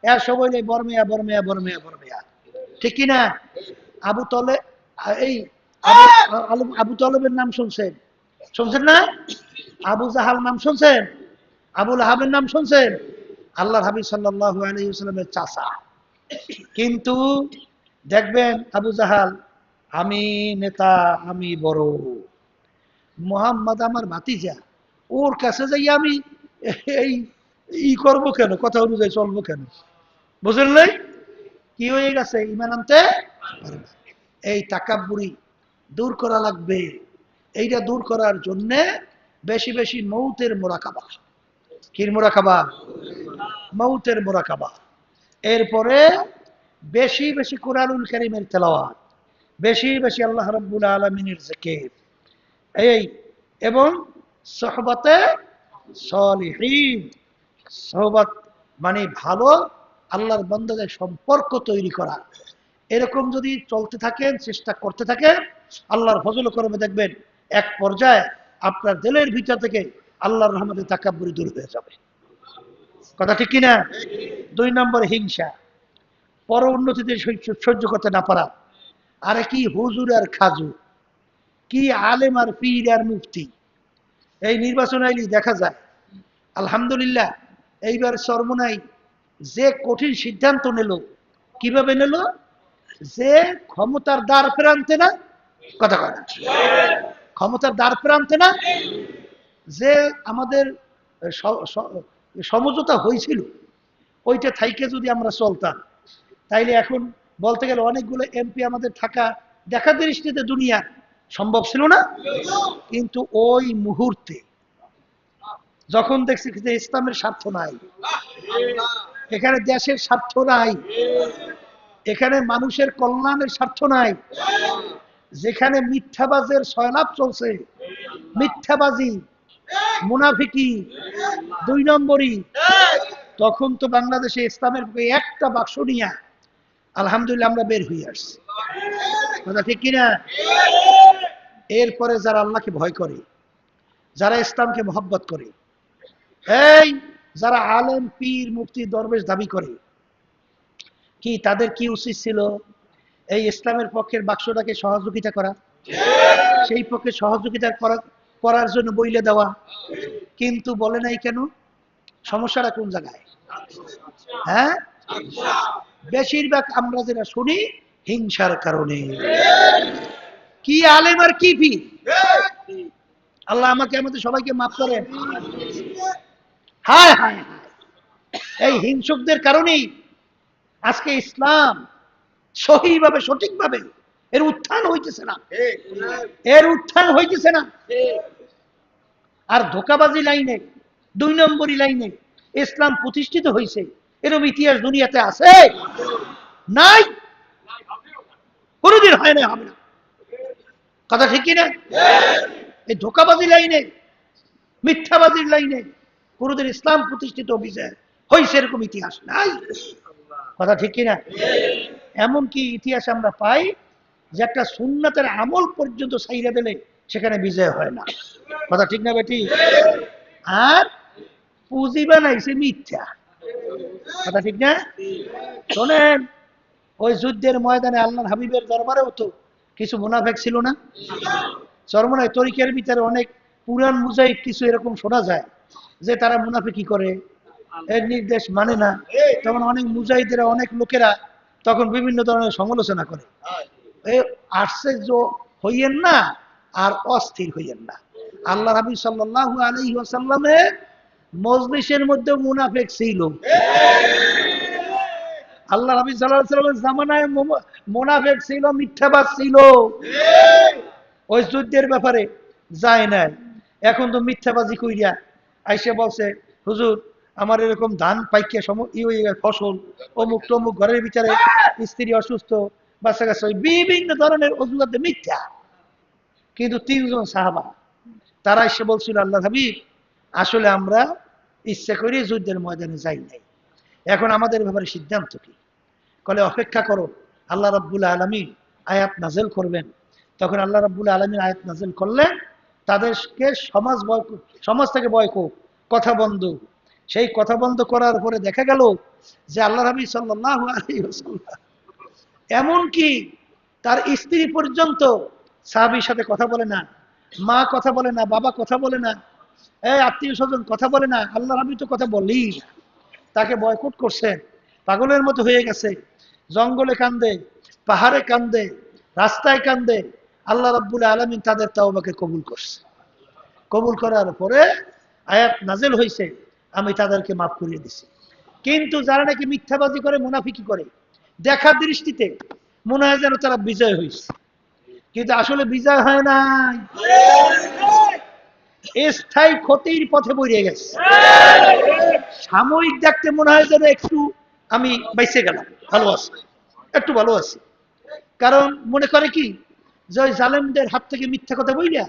এর সবাই বর্মেয়া বর্মেয়া বর্মেয়া বর্মেয়া, ঠিক কিনা? আবু তলে এই আবু তলেবের নাম শুনছেন না? আবু জাহাল নাম শুনছেন? আবুল আহাবের নাম শুনছেন? আল্লাহর হাবিব সাল্লাল্লাহু আলাইহি ওয়াসাল্লামের চাচা। কিন্তু দেখবেন আবু জাহাল, আমি নেতা, আমি বড়, মোহাম্মদ আমার ভাতিজা, ওর কাছে যাই আমি এই করবো কেন, কথা অনুযায়ী চলবো কেন? বুঝলেন নাই? কি হয়ে গেছে? ঈমান আনতে পারে না। এই তাকাব্বুরি দূর করা লাগবে। এইটা দূর করার জন্যে বেশি বেশি মৌতের মোরাকাবা। কির মোরাকাবা? মৌতের মোরাকাবা। এরপরে বেশি বেশি কুরআনুল কারীমের তেলাওয়াত, বেশি বেশি আল্লাহ রাব্বুল আলামিনের জিকির, এই এবং সোহবতে সলিহিন, সোহবত মানে ভালো আল্লাহর বান্দাদের সম্পর্ক তৈরি করা। এরকম যদি চলতে থাকেন, চেষ্টা করতে থাকেন, আল্লাহর ফজল করমে দেখবেন এক পর্যায়ে আপনার দিলের ভিতর থেকে আল্লাহর রহমতে তাকাব্বুরি দূর হয়ে যাবে। কথা ঠিক কিনা? 2 নম্বর হিংসা, পর উন্নতিতে সহ্য করতে না পারা। আরে কি হুজুর আর খাজু, কি আলেম আর পীর আর মুফতি। এই নির্বাচন আইলি দেখা যায়, আলহামদুলিল্লাহ এইবার চরমোনাই যে কঠিন সিদ্ধান্ত নিল, কিভাবে নিল? যে ক্ষমতার দ্বার প্রান্তে না, কথা কথা, ক্ষমতার দ্বার প্রান্তে না, যে আমাদের সমঝোতা হয়েছিল ওইটা থাইকে যদি আমরা চলতাম, তাইলে এখন বলতে গেলে অনেকগুলো এমপি আমাদের থাকা দেখা দৃষ্টিতে দুনিয়া সম্ভব ছিল না। কিন্তু ওই মুহূর্তে যখন দেখছি যে ইসলামের স্বার্থ নাই, এখানে দেশের স্বার্থ নাই, এখানে মানুষের কল্যাণের স্বার্থ নাই, যেখানে মিথ্যাবাজের সয়লাভ চলছে, মিথ্যাবাজি, মুনাফিকি, 2 নম্বরই, তখন তো বাংলাদেশে ইসলামের একটা বাক্স নিয়ে আলহামদুলিল্লাহ আমরা বের হয়ে আসছি। কথা ঠিক কিনা? এরপরে যারা আল্লাহকে ভয় করে, যারা ইসলামকে মহব্বত করে, এই যারা আলেম পীর মুফতি দরবেশ দাবি করে, কি তাদের কি উচিত ছিল? এই ইসলামের পক্ষের বাক্সটাকে সহযোগিতা করা, সেই পক্ষে সহযোগিতা করার জন্য বইলে দেওয়া। কিন্তু বলে নাই কেন? সমস্যাটা কোন জায়গায়? হ্যাঁ, বেশিরভাগ আমরা যেটা শুনি হিংসার কারণে। কি আলেম আর কি পীর? আল্লাহ আমাকে আমাদের সবাইকে মাফ করেন। হায় হায় হায়, এই হিংসুকদের কারণেই আজকে ইসলাম সহিভাবে সঠিকভাবে এর উত্থান হইতেছে না, এর উত্থান হইতেছে না। আর ধোকাবাজি লাইনে, 2 নম্বরই লাইনে ইসলাম প্রতিষ্ঠিত হয়েছে, এরকম ইতিহাস দুনিয়াতে আছে? নাই, কোনদিন হয় না, হবে না। কথা ঠিক কিনা? এই ধোকাবাজি লাইনে, মিথ্যাবাজির লাইনে কোনদিন ইসলাম প্রতিষ্ঠিত হয়েছে এরকম ইতিহাস নাই। কথা ঠিক কিনা? এমনকি ইতিহাসে আমরা পাই যে একটা সুন্নাতের আমল পর্যন্ত ছাইরা দিলে সেখানে বিজয় হয় না। কথা ঠিক না বেটি? আর পুঁজি বানাইছে মিথ্যা। কথা ঠিক না? শোনেন, ওই যুদ্ধের ময়দানে আল্লাহর হাবিবের দরবারেও তো কিছু মুনাফেক ছিল না? চরমনায় তরিকের ভিতরে অনেক পুরান মুজাহিদ কিছু এরকম শোনা যায় যে তারা মুনাফিকি করে, এর নির্দেশ মানে না। তখন অনেক মুজাহিদেরা, অনেক লোকেরা তখন বিভিন্ন ধরনের সমালোচনা করে। এই আশ্চর্য হইয়েন না আর অস্থির হইয়েন না। আল্লাহ হাবিব সাল্লাল্লাহু আলাইহি ওয়াসাল্লামের মজলিসের মধ্যে মুনাফিক ছিল। আল্লাহ হাবিব সাল্লাল্লাহু আলাইহি ওয়াসাল্লামের জামানায় মুনাফিক ছিল, মিথ্যাবাদ ছিল। ওই যুদ্ধের ব্যাপারে যায় নাই। এখন তো মিথ্যাবাজি কইরা আইসে বলছে, হুজুর আমার এরকম ধান পাইকিয়া ফসল অমুক টমুক, ঘরের ভিতরে স্ত্রী অসুস্থ, বাচ্চা কাচ্চা, বিভিন্ন ধরনের অজুহাতে মিথ্যা। কিন্তু 3 জন সাহাবা তারা এসে বলছিল, আল্লাহ হাবিব আসলে আমরা ইচ্ছা করে যুদ্ধের ময়দানে যাই নাই, এখন আমাদের ব্যাপারে সিদ্ধান্ত কি? বলে অপেক্ষা করো, আল্লাহ রাব্বুল আলামিন আয়াত নাযিল করবেন। তখন আল্লাহ রাব্বুল আলামিন আয়াত নাযিল করলেন, তাদেরকে সমাজ থেকে বয়কট, কথা বন্ধ। সেই কথা বন্ধ করার পরে দেখা গেল যে আল্লাহ নবী সাল্লাল্লাহু আলাইহি ওয়াসাল্লাম এমনকি তার স্ত্রী পর্যন্ত সাহাবীর সাথে কথা বলে না, মা কথা বলে না, বাবা কথা বলে না, আত্মীয় স্বজন কথা বলে না, আল্লাহ নবী তো কথা বলেই না। তাকে বয়কট করছেন, পাগলের মতো হয়ে গেছে, জঙ্গলে কান্দে, পাহাড়ে কান্দে, রাস্তায় কান্দে। আল্লাহ রাব্বুল আলামিন তাদের তাওবাকে কবুল করছে। কবুল করার পরে আয়াত নাজিল হয়েছে, আমি তাদেরকে মাফ করিয়ে দিছি। কিন্তু যারা নাকি মিথ্যাবাজি করে, মুনাফিকি করে, দেখার দৃষ্টিতে মনে হয় যেন তারা বিজয় হয়েছে, কিন্তু আসলে বিজয় হয় নাই, স্থায়ী ক্ষতির পথে বইরে গেছে। সাময়িক দেখতে মনে হয় যেন একটু আমি বাইসে গেলাম, ভালো আছি, একটু ভালো আছি। কারণ মনে করে কি যে ওই জালেমদের হাত থেকে মিথ্যা কথা বইলা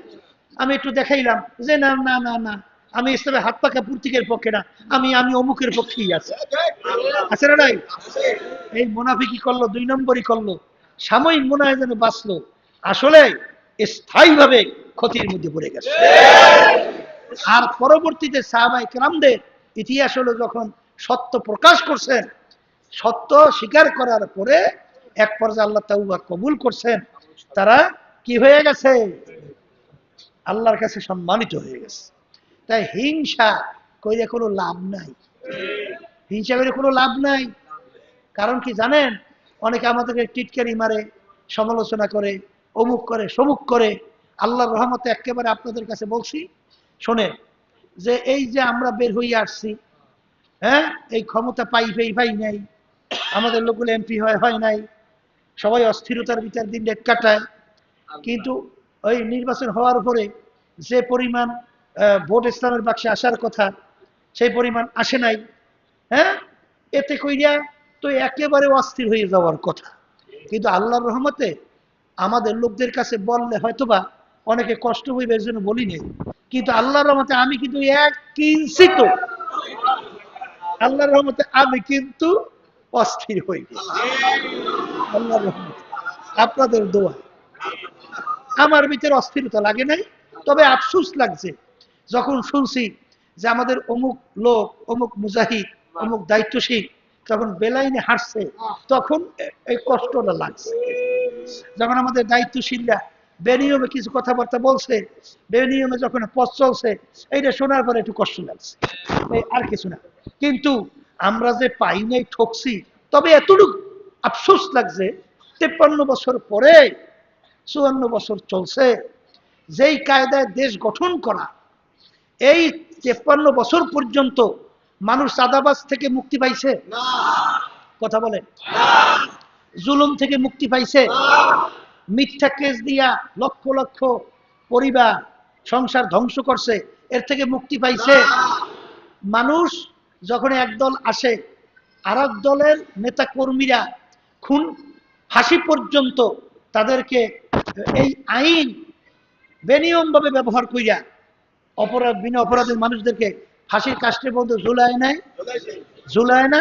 আমি একটু দেখাইলাম যে না না না না, আমি ইসলামের হাত পাকা পূর্তিকের পক্ষে না, আমি অমুকের পক্ষেই আছি। আছে না নাই? এই মুনাফিকি করলো, 2 নম্বরই করলো, সাময়িক মনে হয় যেন বাঁচলো, আসলে স্থায়ীভাবে ক্ষতির মধ্যে পড়ে গেছে। আর পরবর্তীতে সাহাবায়ে কেরামদের ইতিহাস হলো, যখন সত্য প্রকাশ করছেন, সত্য স্বীকার করার পরে এক পর্যায়ে আল্লাহ তাওবা কবুল করছেন, তারা কি হয়ে গেছে? আল্লাহর কাছে সম্মানিত হয়ে গেছে। তাই হিংসা কইরে কোনো লাভ নাই, হিংসা করে কোনো লাভ নাই। কারণ কি জানেন, অনেকে আমাদেরকে টিটকারি মারে, সমালোচনা করে, অমুক করে, সমুক করে। আল্লাহর রহমতে একেবারে আপনাদের কাছে বলছি, শোনেন, যে এই যে আমরা বের হয়ে আসছি, হ্যাঁ, এই ক্ষমতা পাই নাই, আমাদের লোকগুলো এমপি হয় নাই, সবাই অস্থিরতার ভিতর দিন রাত কাটায়। কিন্তু ওই নির্বাচন হওয়ার পরে যে পরিমাণ ভোট ইসলামের বাক্সে আসার কথা, সেই পরিমাণ আসে নাই। হ্যাঁ, এতে কইরা তো একেবারে অস্থির হয়ে যাওয়ার কথা। কিন্তু আল্লাহর রহমতে আমাদের লোকদের কাছে বললে হয়তোবা অনেকে কষ্ট হইবে, এর জন্য বলি নেই। কিন্তু আল্লাহর রহমতে আমি কিন্তু কিঞ্চিত, আল্লাহর রহমতে আমি কিন্তু অস্থির হই। আল্লাহর রহমতে, আপনাদের দোয়া, আমার ভিতরে অস্থিরতা লাগে নাই। তবে আফসোস লাগছে যখন শুনছি যে আমাদের অমুক লোক, অমুক মুজাহিদ, অমুক দায়িত্বশীল যখন বেলাইনে হাঁটছে, তখন এই কষ্টটা লাগছে। যখন আমাদের দায়িত্বশীলরা বেনিয়মে কিছু কথাবার্তা বলছে, বেনিয়মে যখন পথ চলছে, এইটা শোনার পরে একটু কষ্ট লাগছে, আর কিছু না। কিন্তু আমরা যে পাই নাই, ঠকছি, তবে এতটুকু আফসোস লাগছে, 53 বছর পরে, 54 বছর চলছে, যেই কায়দায় দেশ গঠন করা, এই 53 বছর পর্যন্ত মানুষ চাঁদাবাজ থেকে মুক্তি পাইছে? কথা বলে। জুলুম থেকে মুক্তি পাইছে? মিথ্যা কেস দিয়া লক্ষ লক্ষ পরিবার সংসার ধ্বংস করছে, এর থেকে মুক্তি পাইছে? মানুষ যখন একদল আসে, আর এক দলের নেতা কর্মীরা খুন, ফাঁসি পর্যন্ত তাদেরকে এই আইন বেনিয়ম ভাবে ব্যবহার কইরা অপরাধ, বিনা অপরাধের মানুষদেরকে ফাঁসির কাস্টের মধ্যে ঝুলায় নাই, ঝুলায় না।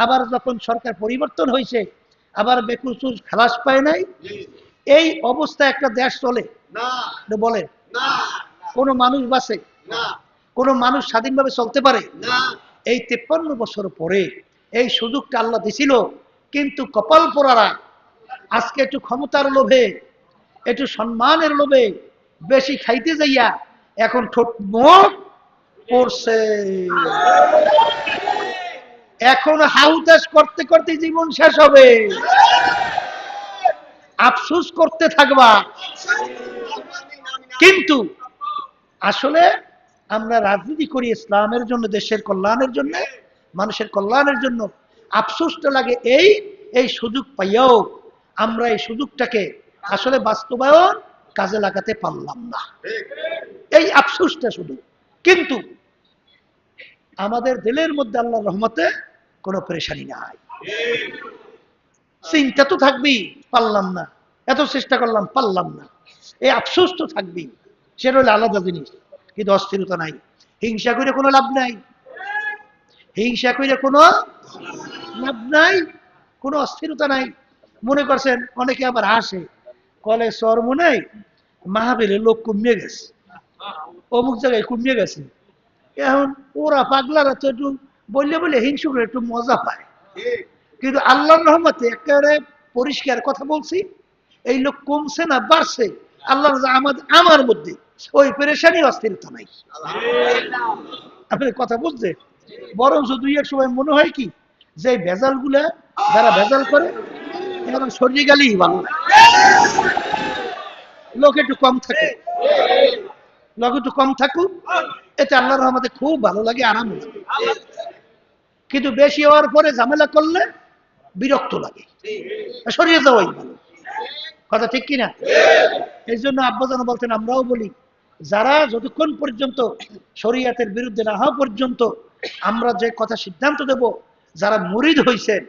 আবার যখন সরকার পরিবর্তন হয়েছে, আবার বেকসুর খালাস পায় নাই। এই অবস্থা একটা দেশ চলে না? বলে কোনো মানুষ বাঁচে? কোনো মানুষ স্বাধীনভাবে চলতে পারে? এই 53 বছর পরে এই সুযোগটা আল্লাহ দিছিল, কিন্তু কপাল পোড়ারা আজকে একটু ক্ষমতার লোভে, একটু সম্মানের লোভে বেশি খাইতে যাইয়া এখন ঠোঁট মুখ পড়ছে। এখন হাউতাস করতে করতে জীবন শেষ হবে, আফসোস করতে থাকবা। কিন্তু আসলে আমরা রাজনীতি করি ইসলামের জন্য, দেশের কল্যাণের জন্য, মানুষের কল্যাণের জন্য। আফসোসটা লাগে এই সুযোগ পাইয়াও আমরা এই সুযোগটাকে আসলে বাস্তবায়ন কাজে লাগাতে পারলাম না, এই আফসোসটা শুধু। কিন্তু আমাদের দিলের মধ্যে আল্লাহর রহমতে কোনো পেরেশানি নাই। চিন্তা তো থাকবেই, পারলাম না, এত চেষ্টা করলাম পারলাম না, এই আফসোস তো থাকবেই। সেটা হলো আলাদা জিনিস, কিন্তু অস্থিরতা নাই। হিংসা করে কোনো লাভ নাই, হিংসা করে কোনো লাভ নাই, কোনো অস্থিরতা নাই। মনে করছেন অনেকে আবার আসে, কলে চর্ম নেই, মাহাবীরের লোক কমিয়ে গেছে, অমুক জায়গায় কমিয়ে গেছে। এখন ওরা পাগলারা তো একটু বললে বলে হিংসা করে একটু মজা পায়। কিন্তু আল্লাহর রহমতে একেবারে পরিষ্কার কথা বলছি, এই লোক কমছে না বাড়ছে, আল্লাহর আমার মধ্যে ওই পেরেশানি অস্থিরতা নাই। আপনি কথা বুঝছে? বরং দুই এক সময় মনে হয় কি যে ভেজাল গুলা যারা ভেজাল করে এখন সরিয়ে গেলেই ভালো, লোক একটু কম থাকে, লোক একটু কম থাকুক, এতে আল্লাহর রহমতে খুব ভালো লাগে, আরাম লাগে। কিন্তু বেশি হওয়ার পরে ঝামেলা করলে বিরক্ত লাগে, সরিয়ে যাওয়াই ভালো। কথা ঠিক কিনা? এই জন্য আব্বাজান বলতেন, আমরাও বলি, যারা যতক্ষণ পর্যন্ত শরীয়তের বিরুদ্ধে না হওয়া পর্যন্ত আমরা যে কথা সিদ্ধান্ত দেব, যারা মুরিদ হইছেন,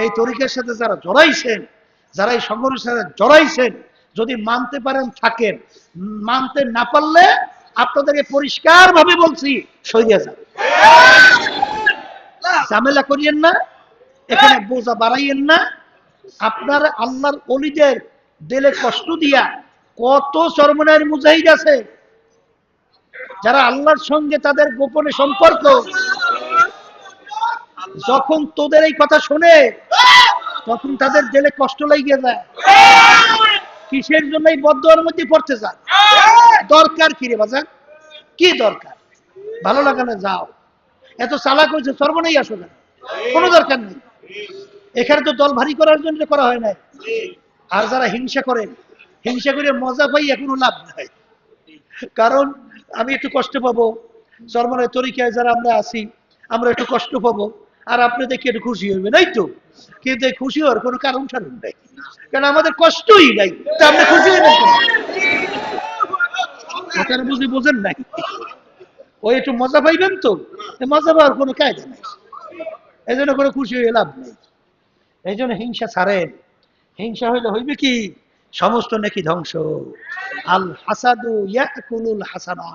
এই তরিকার সাথে যারা জড়াইছেন, যারা এই সংগঠনের সাথে জড়াইছেন, যদি মানতে পারেন থাকেন, মানতে না পারলে আপনাদেরকে পরিষ্কার ভাবে বলছি সরিয়ে যান, ঝামেলা করিয়েন না, এখানে বোঝা বাড়াইয়েন না। আপনার আল্লাহর ওলিদের দিলে কষ্ট দিয়া কত চরমনের মুজাহিদ আছে যারা আল্লাহর সঙ্গে তাদের গোপনে সম্পর্ক, যখন তোদের এই কথা শুনে তখন তাদের দিলে কষ্ট লাগিয়ে যায়। কিসের জন্য এই বদদোয়ার মধ্যে পড়তে চান? দরকার কি রে বাজার? কি দরকার? ভালো লাগে না যাও, এত চালাক হয়েছে সর্বনাই আসো না, কোনো দরকার নেই। এখানে তো দল ভারী করার জন্য করা হয় না। আর যারা হিংসা করেন, হিংসা করে মজা পাই এখনো লাভ নাই, কারণ আমি একটু কষ্ট পাবো, চরমনের তরিকায় যারা আমরা আছি আমরা একটু কষ্ট পাবো, আর আপনি দেখি একটু খুশি হইবেন, এই তো। কিন্তু এই খুশি হওয়ার কোনো কারণ সারণ নাই, কারণ আমাদের কষ্টই নাই, তা আপনি খুশি হইবেন কেন? বুঝি বোঝেন নাই, ওই একটু মজা পাইবেন তো, মজা পাওয়ার কোনো কায়দা নাই, এই জন্য কোনো খুশি হয়ে লাভ নেই। এই জন্য হিংসা ছাড়েন। হিংসা হইলে হইবে কি? সমস্ত নেকি ধ্বংস। আল হাসাদু ইয়াকুলুল হাসানা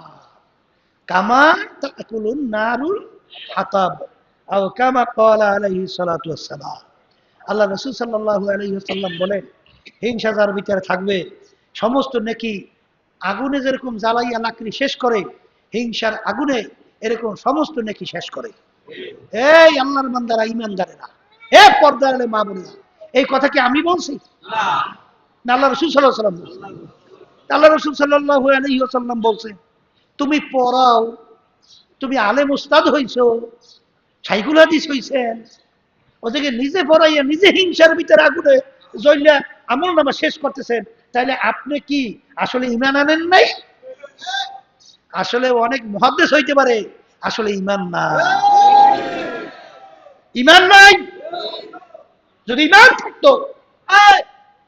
কামা তাকুলুন নারুল হাতাব আও কামা ক্বালা আলাইহিস সালাতু ওয়াস সালাম। আল্লাহ রাসূল সাল্লাল্লাহু আলাইহি ওয়াসাল্লাম বলেন, হিংসা যার ভিতরে থাকবে সমস্ত নেকি আগুনে যেরকম জ্বালাইয়া লাকড়ি শেষ করে, হিংসার আগুনে এরকম সমস্ত নেকি শেষ করে। এই আল্লাহর বান্দারা, ঈমানদারেরা, হে পর্দার আলে মা বোনেরা, এই কথা কি আমি বলছি না আল্লাহ রাসূল সাল্লাল্লাহু আলাইহি ওয়াসাল্লাম বলছেন? আল্লাহ রাসূল সাল্লাল্লাহু আলাইহি ওয়াসাল্লাম বলছেন, তুমি পড়াও, তুমি আলেম উস্তাদ হইছো, শাইখুল হাদিস হইছেন, ওদিকে নিজে পড়াইয়া নিজে হিংসার ভিতরে আগুনে জ্বলিয়া আমলনামা শেষ করতেছেন, তাহলে আপনি কি আসলে ঈমান আনেন নাই? আসলে অনেক মুহাদ্দিস হইতে পারে, আসলে ঈমান না, ঈমান নাই। যদি ঈমান থাকতো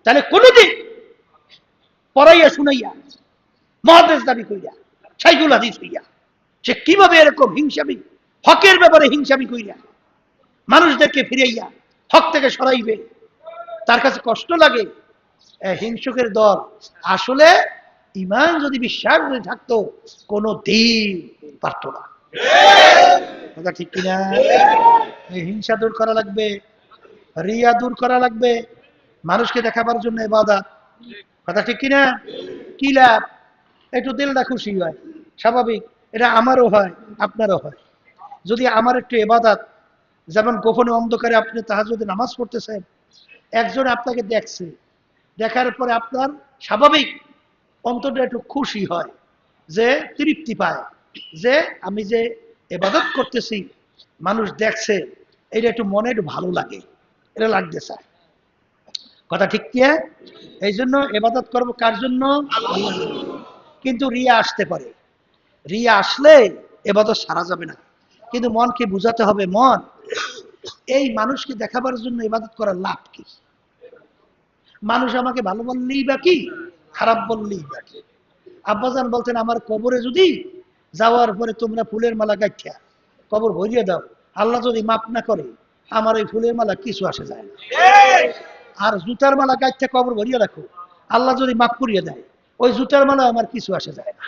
তাহলে কোনদিন পড়াইয়া শুনাইয়া মুহাদ্দিস দাবি কইরা শাইখুল হাদিস হইয়া সে কিভাবে এরকম হিংসামি, হকের ব্যাপারে হিংসামি কইরা মানুষদেরকে ফিরাইয়া হক থেকে সরাইবে, তার কাছে কষ্ট লাগে। হিংসুকের দল আসলে ঈমান যদি বিশ্বাস যদি থাকতো কোনো দিন পারত না। কথা ঠিক কিনা? হিংসা দূর করা লাগবে, রিয়া দূর করা লাগবে, মানুষকে দেখাবার জন্য ইবাদত, কথা ঠিক কিনা? কি লাভ? একটু দিলটা খুশি হয়, স্বাভাবিক। এটা আমারও হয়, আপনারও হয়। যদি আমার একটু ইবাদত, যেমন গোপনে অন্ধকারে আপনি তাহাজ্জুদের নামাজ পড়তেছেন, একজন আপনাকে দেখছে, দেখার পরে আপনার স্বাভাবিক অন্তরটা একটু খুশি হয়, যে তৃপ্তি পায়, যে আমি যে ইবাদত করতেছি মানুষ দেখছে, এটা একটু মনে একটু ভালো লাগে, এটা লাগতে চায়, কথা ঠিক কি? এই জন্য ইবাদত করবো কার জন্য? আল্লাহর জন্য। কিন্তু রিয়া আসতে পারে, রিয়া আসলে ইবাদত সারা যাবে না। কিন্তু মনকে বুঝাতে হবে, মন, এই মানুষকে দেখাবার জন্য ইবাদত করার লাভ কি? মানুষ আমাকে ভালো বললেই বা কি, খারাপ বললেই বা কি? আব্বাজান বলতেন, আমার কবরে যদি যাওয়ার পরে তোমরা ফুলের মালা গাইঠা কবর ভরিয়ে দাও, আল্লাহ যদি মাপ না করে, আমার ওই ফুলের মালা কিছু আসে যায় না। আর জুতার মালা গাইঠা কবর ভরিয়ে রাখো, আল্লাহ যদি মাপ করিয়ে দেয়, ওই জুতার মালা আমার কিছু আসে যায় না।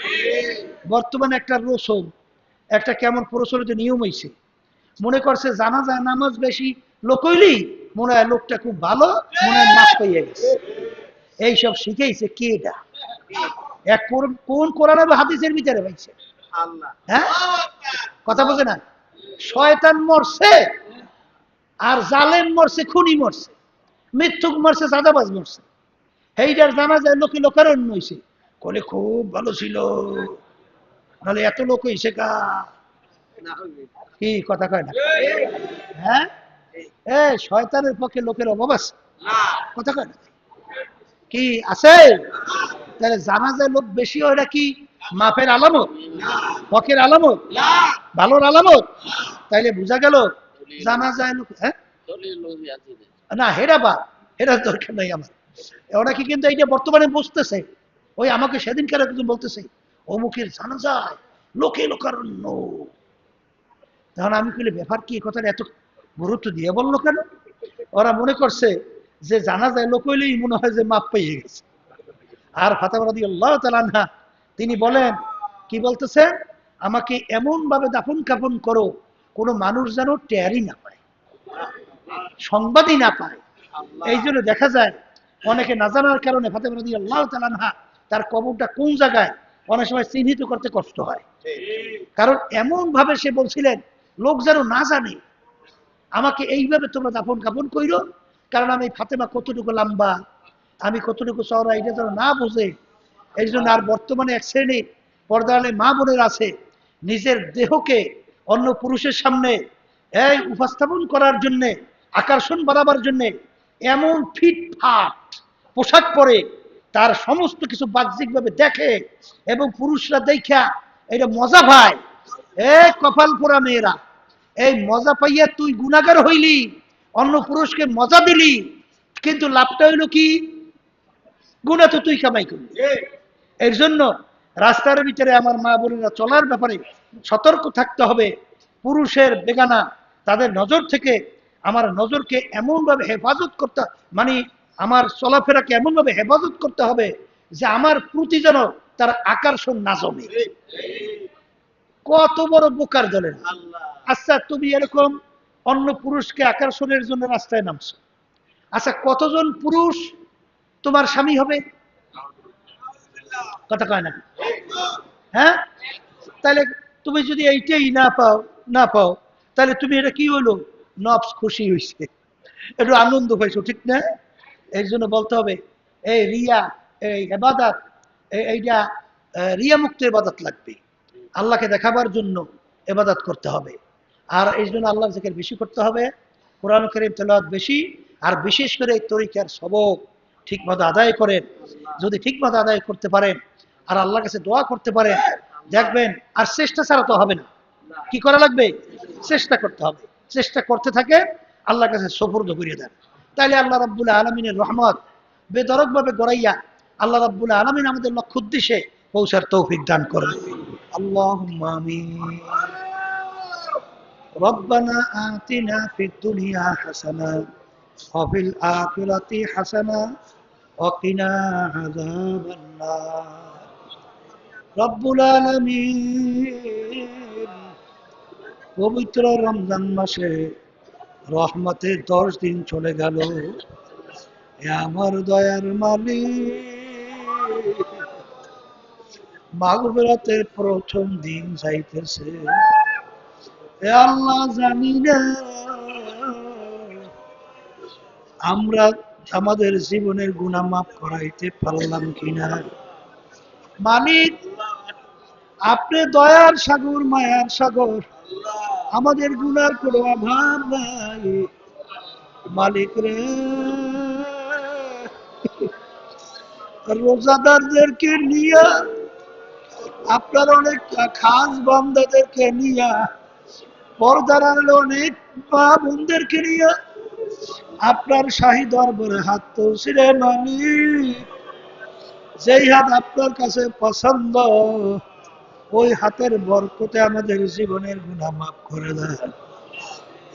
বর্তমানে একটা রসম, একটা কেমন প্রচলিত নিয়ম হয়েছে, মনে করছে জানাজা নামাজ বেশি লোক হইলেই মনে হয় লোকটা খুব ভালো, মনে হয় মাপ পাইয়ে গেছে। এইসব শিখেইছে কে? এটা এক কোন কোরআন এবং হাদিসের ভিতরে পাইছে? হ্যাঁ, কথা বলছে না? শয়তান মরছে, আর জালেম মরছে, খুনি মরছে, মিথ্যুক মরছে, চাঁদাবাজ মরছে। এইটার জানা যায় লোকে লোকারণ্য হয়েছে, বলে খুব ভালো ছিল, নাহলে এত লোক হয়েছে কা? কি কথা কয় না? হ্যাঁ, শয়তানের পক্ষে লোকের অভাব আছে, কথা কয় না? কি আছে? তাহলে জানা যায় লোক বেশি হয়, এটা কি মাপের আলামত, হকের আলামত, ভালোর আলামত? তাইলে বোঝা গেল জানা যায় লোক। হ্যাঁ, না হেরা বা হেরা দরকার নাই আমার। ওরা কি কিন্তু এইটা বর্তমানে বুঝতেছে। ওই আমাকে সেদিনকার একজন বলতেছে, অমুকের জানা যায় লোকে লোকারণ্য। তখন আমি কইলে ব্যাপার কি, কথাটা এত গুরুত্ব দিয়ে বললো কেন? ওরা মনে করছে যে জানা যায় লোক হইলেই মনে হয় যে মাপ পেয়ে গেছে। আর ফাতেমা রাদিয়াল্লাহু তাআলা আনহা তিনি বলেন, কি বলতেছেন, আমাকে এমন ভাবে দাফন কাফন করো কোনো মানুষ যেন টেরই না পায়, সংবাদই না পায়। এই জন্য দেখা যায় অনেকে না জানার কারণে ফাতেমা রাদিয়াল্লাহু তাআলা আনহা তার কবরটা কোন জায়গায় অনেক সময় চিহ্নিত করতে কষ্ট হয়। কারণ এমন ভাবে সে বলছিলেন লোক যেন না জানে, আমাকে এইভাবে তোমরা দাফন কাফন কইরো, কারণ আমি ফাতেমা কতটুকু লম্বা, আমি কতটুকু চওড়া, এটা যেন না বোঝে। এই জন্য আর বর্তমানে এক শ্রেণীর পর্দালে মা বোনের আছে, নিজের দেহকে অন্য পুরুষের সামনে এই উপস্থাপন করার জন্যে, আকর্ষণ বাড়াবার জন্যে এমন ফিটফাট পোশাক পরে তার সমস্ত কিছু বাহ্যিকভাবে দেখে, এবং পুরুষরা দেখা এটা মজা পায়। কপাল পোড়া মেয়েরা, এই মজা পাইয়া তুই গুনাহগার হইলি, অন্য পুরুষকে মজা দিলি, কিন্তু লাভটা হইল কি? গুনাহ তো তুই কামাই করলি। এর জন্য রাস্তার ভিতরে আমার মা বোনেরা চলার ব্যাপারে সতর্ক থাকতে হবে। পুরুষের বেগানা তাদের নজর থেকে আমার নজরকে এমনভাবে হেফাজত করতে, মানে আমার চলাফেরাকে এমনভাবে হেফাজত করতে হবে যে আমার প্রতি যেন তার আকর্ষণ না জমে। কত বড় বোকার দলের! আচ্ছা, তুমি এরকম অন্য পুরুষকে আকর্ষণের জন্য রাস্তায় নামছো, আচ্ছা কতজন পুরুষ তোমার স্বামী হবে? কথা কয় না? হ্যাঁ, তাহলে তুমি যদি এইটাই না পাও তাহলে তুমি এটা কি হলো? নফস খুশি হয়েছে, একটু আনন্দ পাইছো, ঠিক না? এর জন্য বলতে হবে এই রিয়া, এই ইবাদত, এইটা রিয়া মুক্ত ইবাদত লাগবে। আল্লাহকে দেখাবার জন্য ইবাদত করতে হবে। আর এই জন্য আল্লাহর জিকির বেশি করতে হবে, কোরআন কারীম তেলাওয়াত বেশি, আর বিশেষ করে এই তরিকার সবক ঠিকমতো আদায় করেন। যদি ঠিকমতো আদায় করতে পারেন আর আল্লাহর কাছে দোয়া করতে পারেন, দেখবেন আর চেষ্টা ছাড়া তো হবে না। কি করা লাগবে? চেষ্টা করতে হবে। চেষ্টা করতে থাকে, আল্লাহর কাছে সুপুর্দ করিয়ে দেন, তাইলে আল্লাহ রাব্বুল আলামিনের রহমত বেদরকভাবে গড়াইয়া আল্লাহ রাব্বুল আলামিন আমাদের লক্ষ্য উদ্দেশ্যে পৌঁছার তৌফিক দান করবেন। আল্লাহুম্মা আমিন। রব্বানা আতিনা ফিদ দুনিয়া হাসানা ওয়া ফিল আখিরাতি হাসানা ওয়া কিনা আযাবান নার। রব্বুল আলামিন, পবিত্র রমজান মাসে রহমতের 10 দিন চলে গেল, এ আমার দয়ার মালিক, মাগফিরাতের প্রথম দিন যাইতেছে। এ আল্লাহ, জানি না আমরা আমাদের জীবনের গুনাহ মাফ করাইতে পারলাম কিনা। মালিক, আপনি দয়ার সাগর, মায়ার সাগর, আমাদের গুনার কোনো অভাব নাই। মালিক রে, রোজাদারদেরকে নিয়া, আপনার অনেক খাস বান্দাদেরকে নিয়া, পর্দার আড়ালে অনেক মা বোনদেরকে নিয়া আপনার শাহী দরবারে হাত তুলছি রে মালিক। যেই হাত আপনার কাছে পছন্দ, ওই হাতের বরকতে আমাদের জীবনের গুনাহ মাফ করে দেয়।